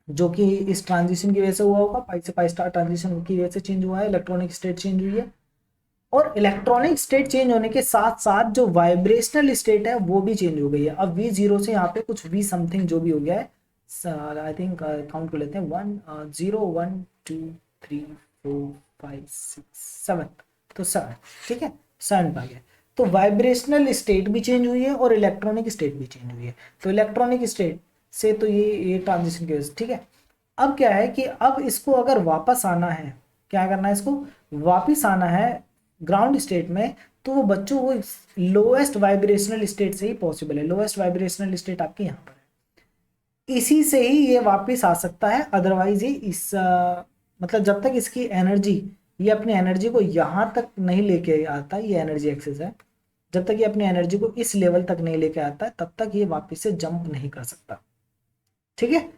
जो कि इस ट्रांजिशन की वजह से हुआ होगा, पाई से पाई स्टार ट्रांजिशन की वजह से चेंज हुआ है, इलेक्ट्रॉनिक स्टेट चेंज हुई है। और इलेक्ट्रॉनिक स्टेट चेंज होने के साथ साथ जो वाइब्रेशनल स्टेट है वो भी चेंज हो गई है। अब V0 से यहाँ पे कुछ V समथिंग जो भी हो गया है, आई थिंक काउंट कर लेते हैं, 1 0 1 2 3 4 5 6 7, तो 7, ठीक है, 7 आ गया। तो वाइब्रेशनल स्टेट भी चेंज हुई है और इलेक्ट्रॉनिक स्टेट भी चेंज हुई है। तो इलेक्ट्रॉनिक स्टेट से तो ये ट्रांजिशन की वजह से, ठीक है। अब क्या है कि अब इसको अगर वापस आना है, क्या करना है, इसको वापस आना है ग्राउंड स्टेट में, तो वो बच्चों वो लोएस्ट वाइब्रेशनल स्टेट से ही पॉसिबल है। लोएस्ट वाइब्रेशनल स्टेट आपके यहाँ पर है, इसी से ही ये वापस आ सकता है, अदरवाइज ये इस मतलब जब तक इसकी एनर्जी, ये अपनी एनर्जी को यहाँ तक नहीं लेके आता, ये एनर्जी एक्सेस है, जब तक ये अपनी एनर्जी को इस लेवल तक नहीं लेके आता है तब तक ये वापस से जंप नहीं कर सकता, ठीक है।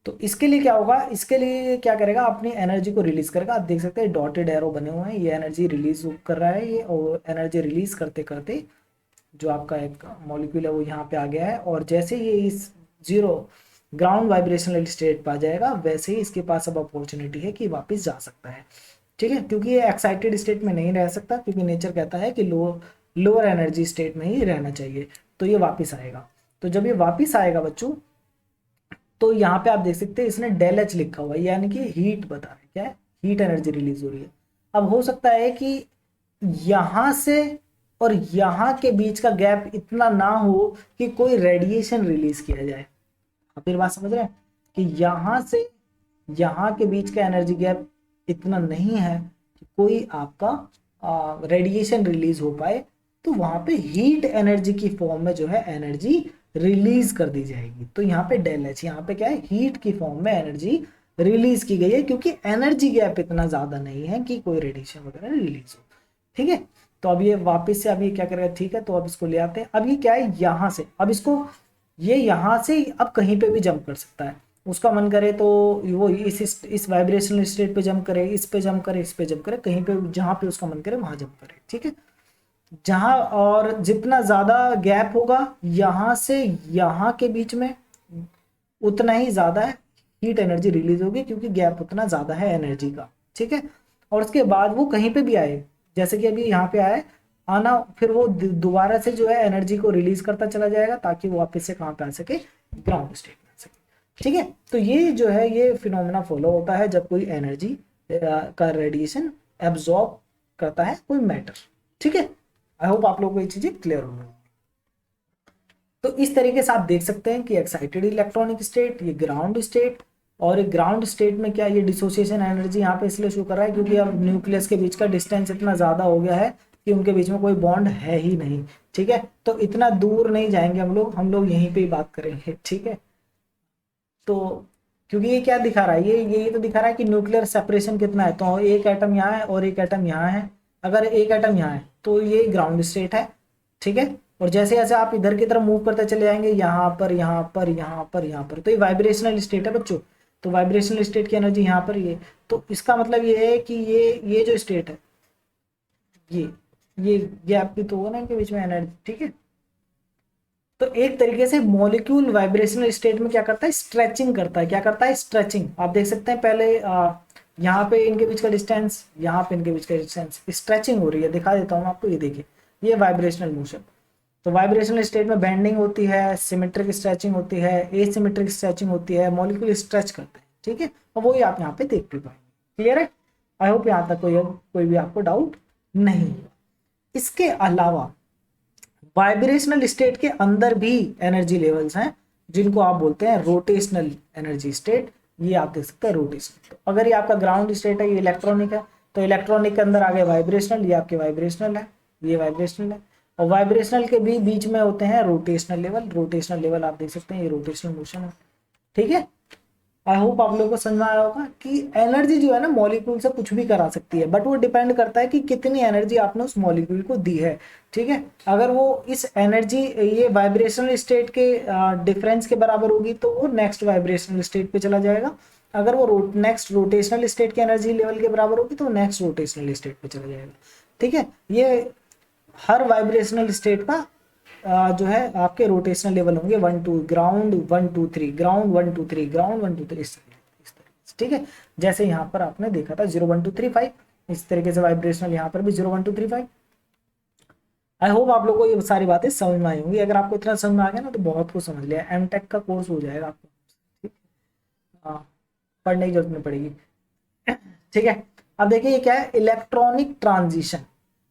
तो इसके लिए क्या होगा, इसके लिए क्या करेगा, अपनी एनर्जी को रिलीज करेगा। आप देख सकते हैं डॉटेड एरो बने हुए हैं, ये एनर्जी रिलीज कर रहा है ये, और एनर्जी रिलीज करते करते जो आपका एक मॉलिक्यूल है वो यहाँ पे आ गया है, और जैसे ये इस जीरो ग्राउंड वाइब्रेशनल स्टेट पा जाएगा वैसे ही इसके पास अब अपॉर्चुनिटी है कि वापस जा सकता है, ठीक है। क्योंकि ये एक्साइटेड स्टेट में नहीं रह सकता, क्योंकि नेचर कहता है कि लोअर एनर्जी स्टेट में ही रहना चाहिए, तो ये वापस आएगा। तो जब ये वापस आएगा बच्चों, तो यहाँ पे आप देख सकते हैं इसने डेल एच लिखा हुआ है, यानी कि हीट बता रहे, क्या है, हीट एनर्जी रिलीज हो रही है। अब हो सकता है कि यहाँ से और यहाँ के बीच का गैप इतना ना हो कि कोई रेडिएशन रिलीज किया जाए। आप मेरी बात समझ रहे हैं कि यहाँ से यहाँ के बीच का एनर्जी गैप इतना नहीं है कि कोई आपका रेडिएशन रिलीज हो पाए, तो वहां पे हीट एनर्जी की फॉर्म में जो है एनर्जी रिलीज कर दी जाएगी। तो यहाँ पे डेल एच, यहाँ पे क्या है, हीट की फॉर्म में एनर्जी रिलीज की गई है, क्योंकि एनर्जी गैप इतना ज्यादा नहीं है कि कोई रेडिएशन वगैरह रिलीज हो, ठीक है। तो अब ये वापस से, अब ये क्या करेगा, ठीक है, तो अब इसको ले आते हैं। अब ये क्या है, यहाँ से, अब इसको ये यहाँ से अब कहीं पे भी जंप कर सकता है, उसका मन करे तो वो इस वाइब्रेशनल स्टेट पे जंप करे, इस पे जंप करे, इस पे जंप करे, कहीं पे जहाँ पे उसका मन करे वहां जंप करे, ठीक है। जहां, और जितना ज्यादा गैप होगा यहाँ से यहाँ के बीच में उतना ही ज्यादा हीट एनर्जी रिलीज होगी, क्योंकि गैप उतना ज्यादा है एनर्जी का, ठीक है। और उसके बाद वो कहीं पे भी आए, जैसे कि अभी यहाँ पे आए, आना, फिर वो दोबारा से जो है एनर्जी को रिलीज करता चला जाएगा, ताकि वो वापस से कहाँ पे आ सके, ग्राउंड स्टेट में आ सके, ठीक है। तो ये जो है ये फिनोमेना फॉलो होता है जब कोई एनर्जी का रेडिएशन एब्जॉर्ब करता है कोई मैटर, ठीक है। आई होप आप लोगों को ये चीजें क्लियर हो गई। तो इस तरीके से आप देख सकते हैं कि एक्साइटेड इलेक्ट्रॉनिक स्टेट, ये ग्राउंड स्टेट, और एक ग्राउंड स्टेट में क्या, ये डिसोसिएशन एनर्जी यहाँ पे इसलिए शो कर रहा है क्योंकि अब न्यूक्लियस के बीच का डिस्टेंस इतना ज्यादा हो गया है कि उनके बीच में कोई बॉन्ड है ही नहीं, ठीक है। तो इतना दूर नहीं जाएंगे हम लोग यहीं पे ही बात करेंगे, ठीक है। तो क्योंकि ये क्या दिखा रहा है, ये तो दिखा रहा है कि न्यूक्लियर सेपरेशन कितना है, तो एक एटम यहाँ है और एक एटम यहाँ है, अगर एक एटम यहाँ है तो ये ग्राउंड स्टेट है, ठीक है। और जैसे जैसे आप इधर की तरफ मूव करते चले जाएंगे, यहाँ पर यहाँ पर यहाँ पर यहाँ पर, तो ये वाइब्रेशनल स्टेट है बच्चों। तो वाइब्रेशनल स्टेट की एनर्जी यहाँ पर ये, तो इसका मतलब ये है कि ये जो स्टेट है, ये गैप भी तो होगा ना इनके बीच में एनर्जी, ठीक है। तो एक तरीके से मॉलिक्यूल वाइब्रेशनल स्टेट में क्या करता है, स्ट्रेचिंग करता है। क्या करता है, स्ट्रेचिंग। आप देख सकते हैं पहले यहाँ पे इनके बीच का डिस्टेंस, यहाँ पे इनके बीच का डिस्टेंस, स्ट्रेचिंग हो रही है, दिखा देता हूँ आपको, ये देखिए, ये वाइब्रेशनल मोशन। तो वाइब्रेशनल स्टेट में बेंडिंग होती है, सिमेट्रिक स्ट्रेचिंग होती है, एसिमेट्रिक स्ट्रेचिंग होती है, मॉलिक्यूल स्ट्रेच करते हैं, ठीक है, और वही आप यहाँ पे देख भी पाएंगे। क्लियर है? आई होप यहाँ तक कोई भी आपको डाउट नहीं। इसके अलावा वाइब्रेशनल स्टेट के अंदर भी एनर्जी लेवल्स हैं जिनको आप बोलते हैं रोटेशनल एनर्जी स्टेट। ये आप देख सकते हैं रोटेशनल। तो अगर ये आपका ग्राउंड स्टेट है, ये इलेक्ट्रॉनिक है, तो इलेक्ट्रॉनिक के अंदर आ गए वाइब्रेशनल, ये आपके वाइब्रेशनल है, ये वाइब्रेशनल है, और वाइब्रेशनल के भी बीच में होते हैं रोटेशनल लेवल। रोटेशनल लेवल आप देख सकते हैं, ये रोटेशनल मोशन है, ठीक है। आई होप आप लोगों को समझ में आया होगा कि एनर्जी जो है ना मॉलिक्यूल से कुछ भी करा सकती है, बट वो डिपेंड करता है कि कितनी एनर्जी आपने उस मॉलिक्यूल को दी है, ठीक है। अगर वो इस एनर्जी ये वाइब्रेशनल स्टेट के डिफरेंस के बराबर होगी तो वो नेक्स्ट वाइब्रेशनल स्टेट पे चला जाएगा। अगर वो नेक्स्ट रोटेशनल स्टेट के एनर्जी लेवल के बराबर होगी तो नेक्स्ट रोटेशनल स्टेट पे चला जाएगा, ठीक है। ये हर वाइब्रेशनल स्टेट का जो है आपके रोटेशनल लेवल होंगे 1 2 ग्राउंड 1 2 3 ग्राउंड 1 2 3 ग्राउंड 1 2 3 इस तरीके से, ठीक है। जैसे यहाँ पर आपने देखा था 0 1 2 3 5, इस तरीके से वाइब्रेशनल यहाँ पर भी 0 1 2 3 5। आई होप आप लोगों को ये सारी बातें समझ में आई होंगी। अगर आपको इतना समझ में आ गया ना तो बहुत कुछ समझ लिया, एमटेक का कोर्स हो जाएगा आपको, ठीक है। हाँ, पढ़ने की जरूरत नहीं पड़ेगी, ठीक है। अब देखिए ये क्या है, इलेक्ट्रॉनिक ट्रांजिशन।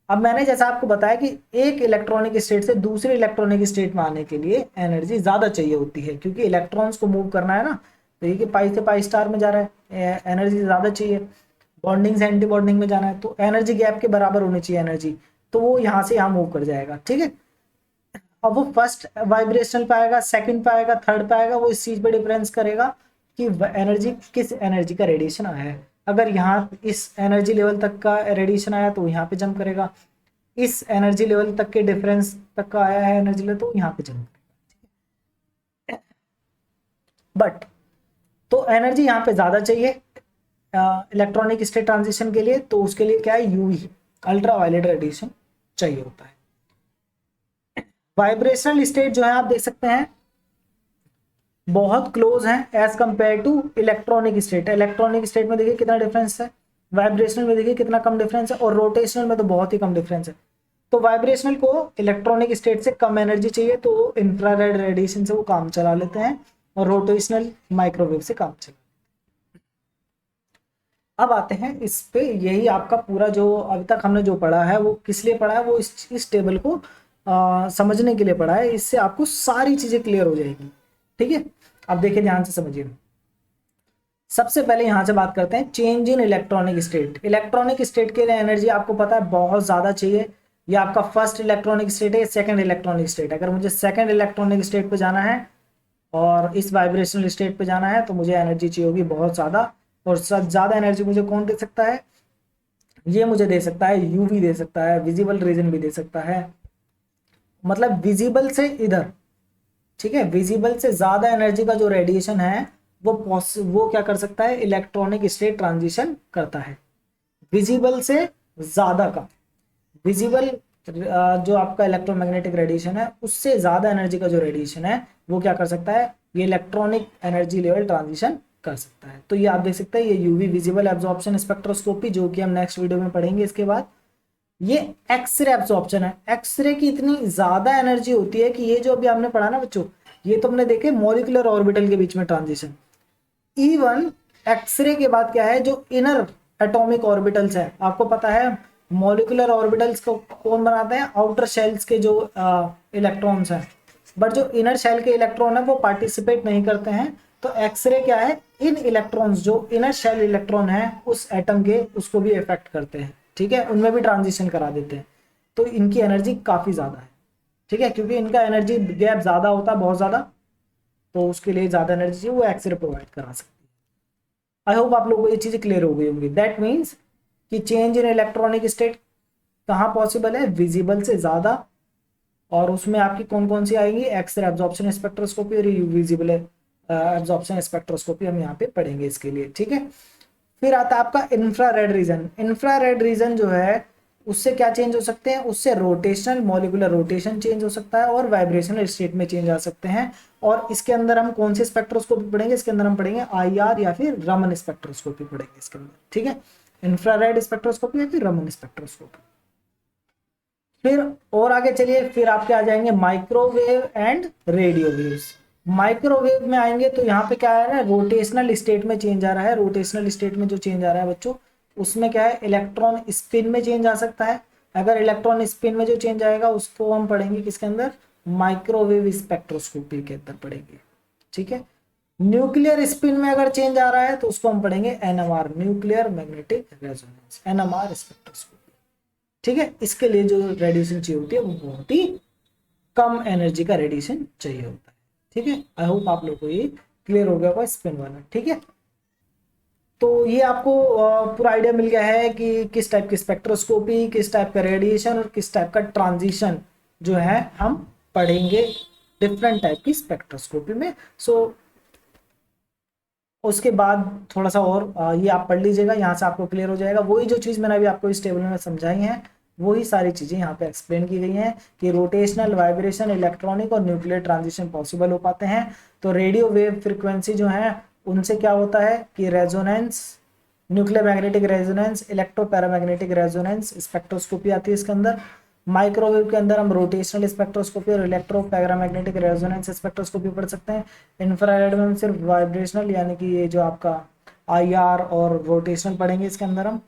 अब मैंने जैसा आपको बताया कि एक इलेक्ट्रॉनिक स्टेट से दूसरे इलेक्ट्रॉनिक स्टेट में आने के लिए एनर्जी ज्यादा चाहिए होती है, क्योंकि इलेक्ट्रॉन्स को मूव करना है ना, तो ये कि पाई से पाई स्टार में जा रहा है, एनर्जी ज्यादा चाहिए। बॉन्डिंग से एंटी बॉन्डिंग में जाना है तो एनर्जी गैप के बराबर होनी चाहिए एनर्जी, तो वो यहाँ से यहाँ मूव कर जाएगा, ठीक है। अब वो फर्स्ट वाइब्रेशनल पे आएगा, सेकंड पे आएगा, थर्ड पे आएगा, वो इस चीज पे डिफरेंस करेगा कि एनर्जी किस एनर्जी का रेडिएशन आया है। अगर यहाँ इस एनर्जी लेवल तक का रेडिएशन आया तो यहाँ पे जंप करेगा, इस एनर्जी लेवल तक के डिफरेंस तक का आया है एनर्जी लेवल तो यहाँ पे जंप करेगा। बट तो एनर्जी यहाँ पे ज्यादा चाहिए इलेक्ट्रॉनिक स्टेट ट्रांजिशन के लिए, तो उसके लिए क्या है, यूवी अल्ट्रा वायलेट रेडिएशन चाहिए होता है। वाइब्रेशनल स्टेट जो है आप देख सकते हैं बहुत क्लोज है as compare to electronic state. Electronic state में देखिए कितना डिफरेंस है, वाइब्रेशनल में देखिए कितना कम डिफरेंस है, और रोटेशनल में तो बहुत ही कम डिफरेंस है। तो वाइब्रेशनल को इलेक्ट्रॉनिक स्टेट से कम एनर्जी चाहिए तो इंफ्रारेड रेडिएशन से वो काम चला लेते हैं, और रोटेशनल माइक्रोवेव से काम चला। अब आते हैं इस पे, यही आपका पूरा जो अभी तक हमने जो पढ़ा है वो किस लिए पढ़ा है, वो इस टेबल को समझने के लिए पढ़ा है। इससे आपको सारी चीजें क्लियर हो जाएगी, ठीक है। अब देखिए ध्यान से समझिए। सबसे पहले यहां से बात करते हैं change in electronic state. Electronic state के लिए एनर्जी आपको पता है बहुत ज्यादा चाहिए। ये आपका फर्स्ट इलेक्ट्रॉनिक स्टेट है, सेकंड इलेक्ट्रॉनिक स्टेट। अगर मुझे सेकंड इलेक्ट्रॉनिक स्टेट पे जाना है और इस वाइब्रेशनल स्टेट पे जाना है तो मुझे एनर्जी चाहिए होगी बहुत ज्यादा, और सबसे ज्यादा एनर्जी मुझे कौन दे सकता है, ये मुझे दे सकता है, यूवी दे सकता है, विजिबल रीजन भी दे सकता है, मतलब विजिबल से इधर, ठीक है। विजिबल से ज्यादा एनर्जी का जो रेडिएशन है वो क्या कर सकता है, इलेक्ट्रॉनिक स्टेट ट्रांजिशन करता है। विजिबल से ज्यादा का, विजिबल जो आपका इलेक्ट्रोमैग्नेटिक रेडिएशन है उससे ज्यादा एनर्जी का जो रेडिएशन है वो क्या कर सकता है, ये इलेक्ट्रॉनिक एनर्जी लेवल ट्रांजिशन कर सकता है। तो ये आप देख सकते हैं, ये यूवी विजिबल एब्जॉर्प्शन स्पेक्ट्रोस्कोपी, जो कि हम नेक्स्ट वीडियो में पढ़ेंगे इसके बाद। ये एक्सरे एब्जॉर्प्शन है। एक्सरे की इतनी ज्यादा एनर्जी होती है कि ये जो अभी आपने पढ़ा ना बच्चों, ये तो हमने देखे मॉलिक्यूलर ऑर्बिटल के बीच में ट्रांजिशन। इवन एक्सरे के बाद क्या है, जो इनर एटॉमिक ऑर्बिटल्स है, आपको पता है मॉलिक्यूलर ऑर्बिटल्स को कौन बनाते हैं, आउटर शेल्स के जो इलेक्ट्रॉन्स हैं, बट जो इनर शेल के इलेक्ट्रॉन है वो पार्टिसिपेट नहीं करते हैं। तो एक्सरे क्या है, इन इलेक्ट्रॉन्स जो इनर शेल इलेक्ट्रॉन है उस एटम के, उसको भी इफेक्ट करते हैं, ठीक है, उनमें भी ट्रांजिशन करा देते हैं। तो इनकी एनर्जी काफी ज्यादा है, ठीक है, क्योंकि इनका एनर्जी गैप ज्यादा होता है, बहुत ज्यादा, तो उसके लिए ज्यादा एनर्जी चाहिए, वो एक्सरे प्रोवाइड करा सकती है। आई होप आप लोगों को ये चीजें क्लियर हो गई होंगी। दैट मीन्स कि चेंज इन इलेक्ट्रॉनिक स्टेट कहाँ पॉसिबल है, विजिबल से ज्यादा, और उसमें आपकी कौन कौन सी आएंगी, एक्सरे एब्जॉर्प्शन स्पेक्ट्रोस्कोपी और विजिबल एब्जॉर्प्शन स्पेक्ट्रोस्कोपी हम यहाँ पे पढ़ेंगे इसके लिए, ठीक है। फिर आता है आपका इंफ्रारेड रीजन। इंफ्रारेड रीजन जो है उससे क्या चेंज हो सकते हैं, उससे रोटेशनल मॉलिक्यूलर रोटेशन चेंज हो सकता है और वाइब्रेशनल स्टेट में चेंज आ सकते हैं। और इसके अंदर हम कौन से स्पेक्ट्रोस्कोपी पढ़ेंगे, इसके अंदर हम पढ़ेंगे आईआर या फिर रमन स्पेक्ट्रोस्कोपी पढ़ेंगे इसके अंदर, ठीक है। इंफ्रारेड स्पेक्ट्रोस्कोपी या फिर रमन स्पेक्ट्रोस्कोपी। फिर और आगे चलिए, फिर आपके आ जाएंगे microwave and radio waves. Microwave में आएंगे तो यहाँ पे क्या आ रहा है, रोटेशनल स्टेट में चेंज आ रहा है। रोटेशनल स्टेट में जो चेंज आ रहा है बच्चों, उसमें क्या है, इलेक्ट्रॉन स्पिन में चेंज आ सकता है। अगर इलेक्ट्रॉन स्पिन में जो चेंज आएगा उसको हम पढ़ेंगे किसके अंदर, माइक्रोवेव स्पेक्ट्रोस्कोपी के अंदर पढ़ेंगे। ठीक है, न्यूक्लियर स्पिन में अगर चेंज आ रहा है तो उसको हम पढ़ेंगे NMR, nuclear magnetic resonance, NMR spectroscopy. ठीक है, इसके लिए जो रेडिएशन चाहिए होती है वो बहुत ही कम एनर्जी का रेडिएशन चाहिए होता है। ठीक है, आई होप आप लोगों को ये क्लियर हो गया होगा स्पिन वाला। ठीक है, तो ये आपको पूरा आइडिया मिल गया है कि किस टाइप की स्पेक्ट्रोस्कोपी, किस टाइप का रेडिएशन और किस टाइप का ट्रांजिशन जो है हम पढ़ेंगे डिफरेंट टाइप की स्पेक्ट्रोस्कोपी में। सो उसके बाद थोड़ा सा और ये आप पढ़ लीजिएगा, यहाँ से आपको क्लियर हो जाएगा। वही जो चीज़ मैंने अभी आपको इस टेबल में समझाई हैं, वही सारी चीज़ें यहाँ पे एक्सप्लेन की गई हैं कि रोटेशनल, वाइब्रेशन, इलेक्ट्रॉनिक और न्यूक्लियर ट्रांजिशन पॉसिबल हो पाते हैं। तो रेडियो वेव फ्रिक्वेंसी जो है उनसे क्या होता है कि resonance, nuclear magnetic resonance, electro paramagnetic resonance spectroscopy आती है इसके अंदर। माइक्रोवेव के अंदर हम रोटेशनल स्पेक्ट्रोस्कोपी और इलेक्ट्रो पैरामैग्नेटिक रेजोनेंस स्पेक्ट्रोस्कोपी पढ़ सकते हैं। इंफ्रारेड में हम सिर्फ वाइब्रेशनल यानी कि ये जो आपका आईआर और रोटेशनल पढ़ेंगे इसके अंदर हम।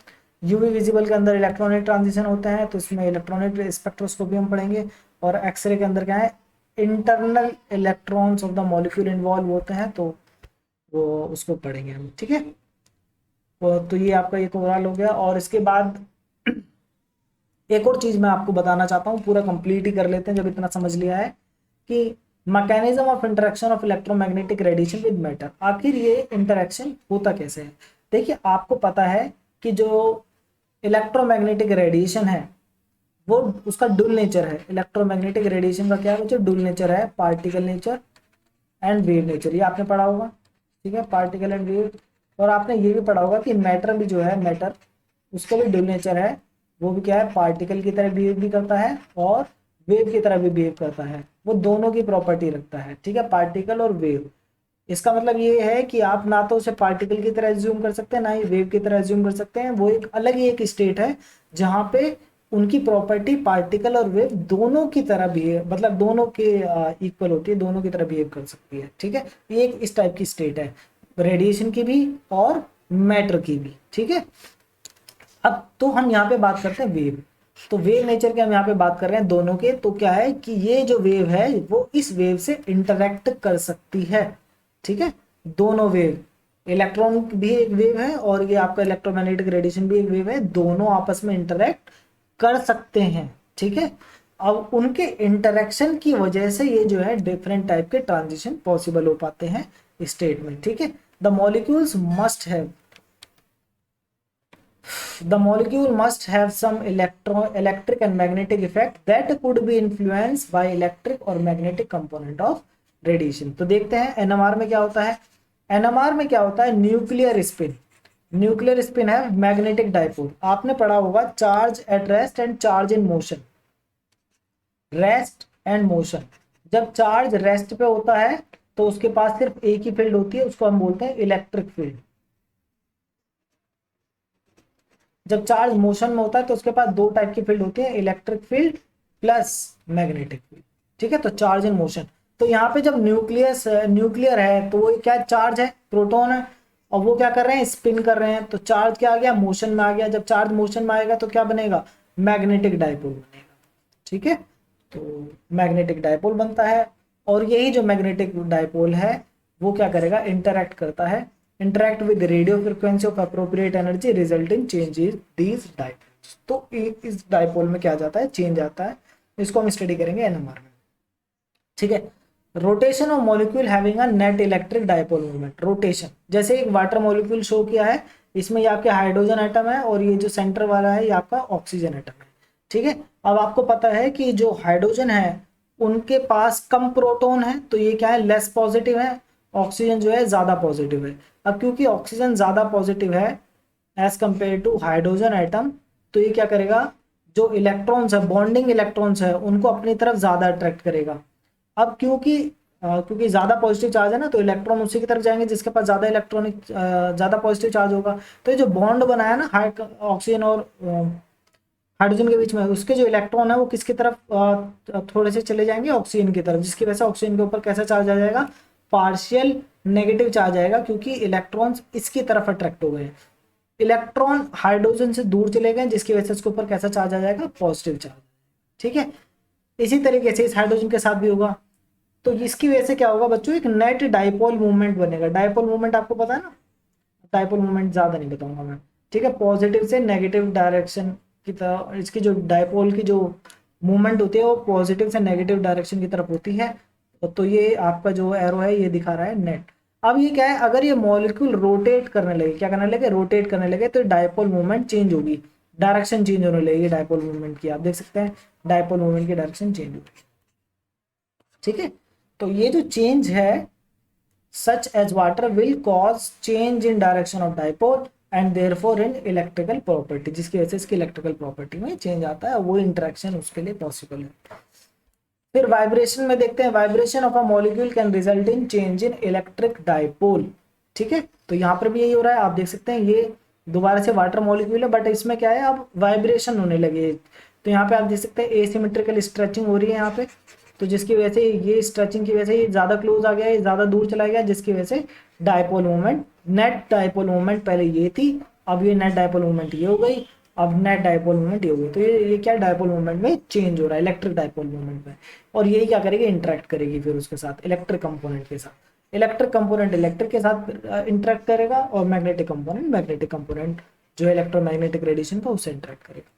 यूवी विजिबल के अंदर इलेक्ट्रॉनिक ट्रांजिशन होते हैं तो इसमें इलेक्ट्रॉनिक स्पेक्ट्रोस्कोपी हम पढ़ेंगे। और एक्सरे के अंदर क्या है, internal electrons of the molecule involve होते हैं तो वो उसको पढ़ेंगे हम। ठीक है, तो ये आपका एक ओवरऑल हो गया। और इसके बाद एक और चीज मैं आपको बताना चाहता हूँ, पूरा कंप्लीट ही कर लेते हैं जब इतना समझ लिया है, कि mechanism of interaction of electromagnetic radiation with matter. आखिर ये इंटरेक्शन होता कैसे है। देखिए, आपको पता है कि जो इलेक्ट्रोमैग्नेटिक रेडिएशन है वो उसका डुल नेचर है। इलेक्ट्रोमैग्नेटिक रेडिएशन का क्या है बच्चों, डुल नेचर है, particle nature and wave nature, ये आपने पढ़ा होगा। ठीक है, पार्टिकल एंड वेव। और आपने ये भी पढ़ा होगा कि मैटर भी जो है, मैटर उसका भी डुल नेचर है, वो भी क्या है, पार्टिकल की तरह बिहेव भी करता है और वेव की तरह भी बिहेव करता है। वो दोनों की प्रॉपर्टी रखता है। ठीक है, पार्टिकल और वेव। इसका मतलब ये है कि आप ना तो उसे पार्टिकल की तरह एज्यूम कर सकते हैं, ना ही वेव की तरह एज्यूम कर सकते हैं। वो एक अलग ही एक स्टेट है जहाँ पे उनकी प्रॉपर्टी पार्टिकल और वेव दोनों की तरह बिहेव, मतलब दोनों के इक्वल होती है, दोनों की तरह बिहेव कर सकती है। ठीक है, ये एक इस टाइप की स्टेट है, रेडिएशन की भी और मैटर की भी। ठीक है, अब तो हम यहाँ पे बात करते हैं वेव। तो वेव नेचर के हम यहाँ पे बात कर रहे हैं दोनों के। तो क्या है कि ये जो वेव है वो इस वेव से इंटरेक्ट कर सकती है। ठीक है, दोनों वेव, इलेक्ट्रॉन भी एक वेव है और ये आपका इलेक्ट्रोमैग्नेटिक रेडिएशन भी एक वेव है, दोनों आपस में इंटरेक्ट कर सकते हैं। ठीक है, अब उनके इंटरेक्शन की वजह से ये जो है डिफरेंट टाइप के ट्रांजिशन पॉसिबल हो पाते हैं स्टेट में। ठीक है, the molecules must have, the molecule must have some electric and magnetic effect that could be influenced by electric or magnetic component of radiation। तो देखते हैं एनएमआर में क्या होता है। एनएमआर में क्या होता है, न्यूक्लियर स्पिन। न्यूक्लियर स्पिन है मैग्नेटिक डाइपोल। आपने पढ़ा होगा charge at rest and charge in motion. Rest and motion, जब चार्ज रेस्ट पे होता है तो उसके पास सिर्फ एक ही फील्ड होती है, उसको हम बोलते हैं इलेक्ट्रिक फील्ड। जब चार्ज मोशन में होता है तो उसके पास दो टाइप की फील्ड होती है, electric field plus magnetic field. ठीक है, तो चार्ज इन मोशन। तो यहाँ पे जब न्यूक्लियर है तो वो क्या चार्ज है, प्रोटॉन है, और वो क्या कर रहे हैं, स्पिन कर रहे हैं। तो चार्ज क्या आ गया, मोशन में आ गया। जब चार्ज मोशन में आएगा तो क्या बनेगा, मैग्नेटिक डाइपोल बनेगा। ठीक है, तो मैग्नेटिक डाइपोल बनता है। और यही जो मैग्नेटिक डाइपोल है वो क्या करेगा, इंटरैक्ट करता है, interact with radio frequency of appropriate energy resulting change in these dipoles। तो इस डाइपोल में क्या जाता है, चेंज आता है। इसको हम स्टडी करेंगे एनएमआर में। ठीक है, rotation of molecule having a net electric dipole movement. Rotation, जैसे एक वाटर मॉलिक्यूल शो किया है, इसमें ये आपके हाइड्रोजन एटम है और ये जो सेंटर वाला है ये आपका ऑक्सीजन एटम है। ठीक है, अब आपको पता है कि जो हाइड्रोजन है उनके पास कम प्रोटॉन है तो ये क्या है, लेस पॉजिटिव है। ऑक्सीजन जो है ज्यादा पॉजिटिव है। अब क्योंकि ऑक्सीजन ज्यादा पॉजिटिव है as compare to hydrogen atom, तो ये क्या करेगा, जो इलेक्ट्रॉन्स है, बॉन्डिंग इलेक्ट्रॉन्स है, उनको अपनी तरफ ज्यादा अट्रैक्ट करेगा। अब क्योंकि ज्यादा पॉजिटिव चार्ज है ना, तो इलेक्ट्रॉन उसी की तरफ जाएंगे जिसके पास ज्यादा पॉजिटिव चार्ज होगा। तो ये जो बॉन्ड बनाया ना ऑक्सीजन और हाइड्रोजन के बीच में, उसके जो इलेक्ट्रॉन है वो किसकी तरफ थोड़े से चले जाएंगे, ऑक्सीजन की तरफ, जिसकी वजह से ऑक्सीजन के ऊपर कैसा चार्ज आ जाएगा, पार्शियल नेगेटिव चार्ज आएगा, क्योंकि इलेक्ट्रॉन्स इसकी तरफ अट्रैक्ट हो गए, इलेक्ट्रॉन हाइड्रोजन से दूर चले गए, जिसकी वजह से उसके ऊपर कैसा चार्ज आ जाएगा, पॉजिटिव चार्ज। ठीक है, इसी तरीके से इस हाइड्रोजन के साथ भी होगा। तो इसकी वजह से क्या होगा बच्चों, एक नेट डाइपोल मूवमेंट बनेगा। डाइपोल मूवमेंट आपको पता है ना, डाइपोल मूवमेंट ज्यादा नहीं बताऊंगा मैं। ठीक है, पॉजिटिव से नेगेटिव डायरेक्शन की तरफ इसकी जो डाइपोल की जो मूवमेंट होती है वो पॉजिटिव से नेगेटिव डायरेक्शन की तरफ होती है। तो ये आपका जो एरो है ये दिखा रहा है नेट। अब ये क्या है, अगर ये मॉलिक्यूल रोटेट करने लगे, क्या करने लगे, रोटेट करने लगे, तो डाइपोल मूवमेंट चेंज होगी, डायरेक्शन चेंज होने लगेगी डाइपोल मूवमेंट की। आप देख सकते हैं डाइपोल मूवमेंट की डायरेक्शन चेंज होगी। ठीक है, तो ये जो चेंज है, such as water will cause change in direction of dipole and therefore in electrical property, जिसकी वजह से इसकी इलेक्ट्रिकल प्रॉपर्टी में चेंज आता है, वो इंटरेक्शन उसके लिए पॉसिबल है। फिर वाइब्रेशन में देखते हैं, vibration of a molecule can result in change in electric dipole. ठीक है, तो यहाँ पर भी यही हो रहा है, आप देख सकते हैं ये दोबारा से वाटर मॉलिक्यूल है, बट इसमें क्या है, अब वाइब्रेशन होने लगे। तो यहाँ पे आप देख सकते हैं एसिमेट्रिकल स्ट्रेचिंग हो रही है यहाँ पे, तो जिसकी वजह से ये स्ट्रेचिंग की वजह से ये ज़्यादा क्लोज आ गया, ये ज़्यादा दूर चला गया, जिसकी वजह से dipole movement, net dipole movement पहले ये थी, अब ये नेट डाइपोल मूवमेंट ये हो गई, अब नेट डाइपोल मूवमेंट ये हो गई। तो ये क्या डाइपोल मूवमेंट में चेंज हो रहा है, इलेक्ट्रिक डाइपोल मूवमेंट में, और यही क्या करेगी, इंटरेक्ट करेगी फिर उसके साथ, इलेक्ट्रिक कंपोनेंट के साथ। इलेक्ट्रिक कंपोनेंट इलेक्ट्रिक के साथ इंटरेक्ट करेगा, और मैग्नेटिक कंपोनेंट जो इलेक्ट्रोमैग्नेटिक रेडिएशन का उससे इंटरेक्ट करेगा।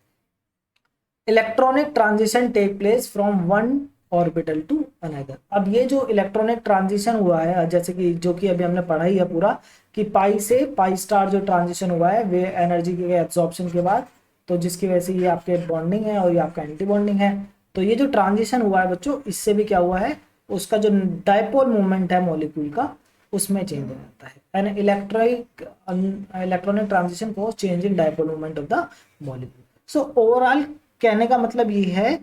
Electronic transition take place from one orbital to another. अब ये जो इलेक्ट्रॉनिक ट्रांजिशन हुआ है, जैसे कि जो कि अभी हमने पढ़ा ही है पूरा, कि पाई से पाई स्टार जो ट्रांजिशन हुआ है वे एनर्जी के एब्जॉर्प्शन के बाद, तो जिसकी वजह से ये आपके बॉन्डिंग है और ये आपका एंटी बॉन्डिंग है। तो ये जो ट्रांजिशन हुआ है बच्चों, इससे भी क्या हुआ है, उसका जो डाइपोल मूवमेंट है मॉलिक्यूल का, उसमें चेंज हो जाता है। एन इलेक्ट्रॉनिक ट्रांजिशन को change in dipole movement of the molecule. So overall कहने का मतलब ये है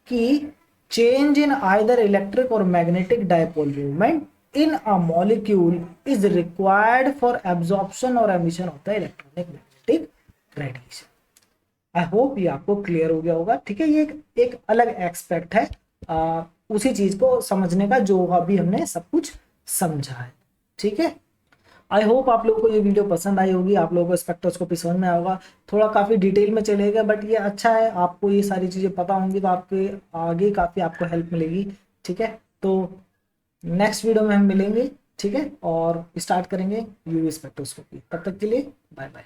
कि change in either electric or magnetic dipole movement in a molecule is required for absorption or emission of the electronic magnetic radiation. I hope ये आपको क्लियर हो गया होगा। ठीक है, ये एक अलग एक्सपेक्ट है उसी चीज को समझने का जो अभी हमने सब कुछ समझा है। ठीक है, आई होप आप लोगों को ये वीडियो पसंद आई होगी, आप लोगों को स्पेक्ट्रोस्कोपी समझ में आया होगा, थोड़ा काफ़ी डिटेल में चलेगा, बट ये अच्छा है, आपको ये सारी चीज़ें पता होंगी तो आपके आगे काफ़ी आपको हेल्प मिलेगी। ठीक है, तो नेक्स्ट वीडियो में हम मिलेंगे। ठीक है, और स्टार्ट करेंगे यूवी स्पेक्ट्रोस्कोपी। तब तक के लिए बाय बाय।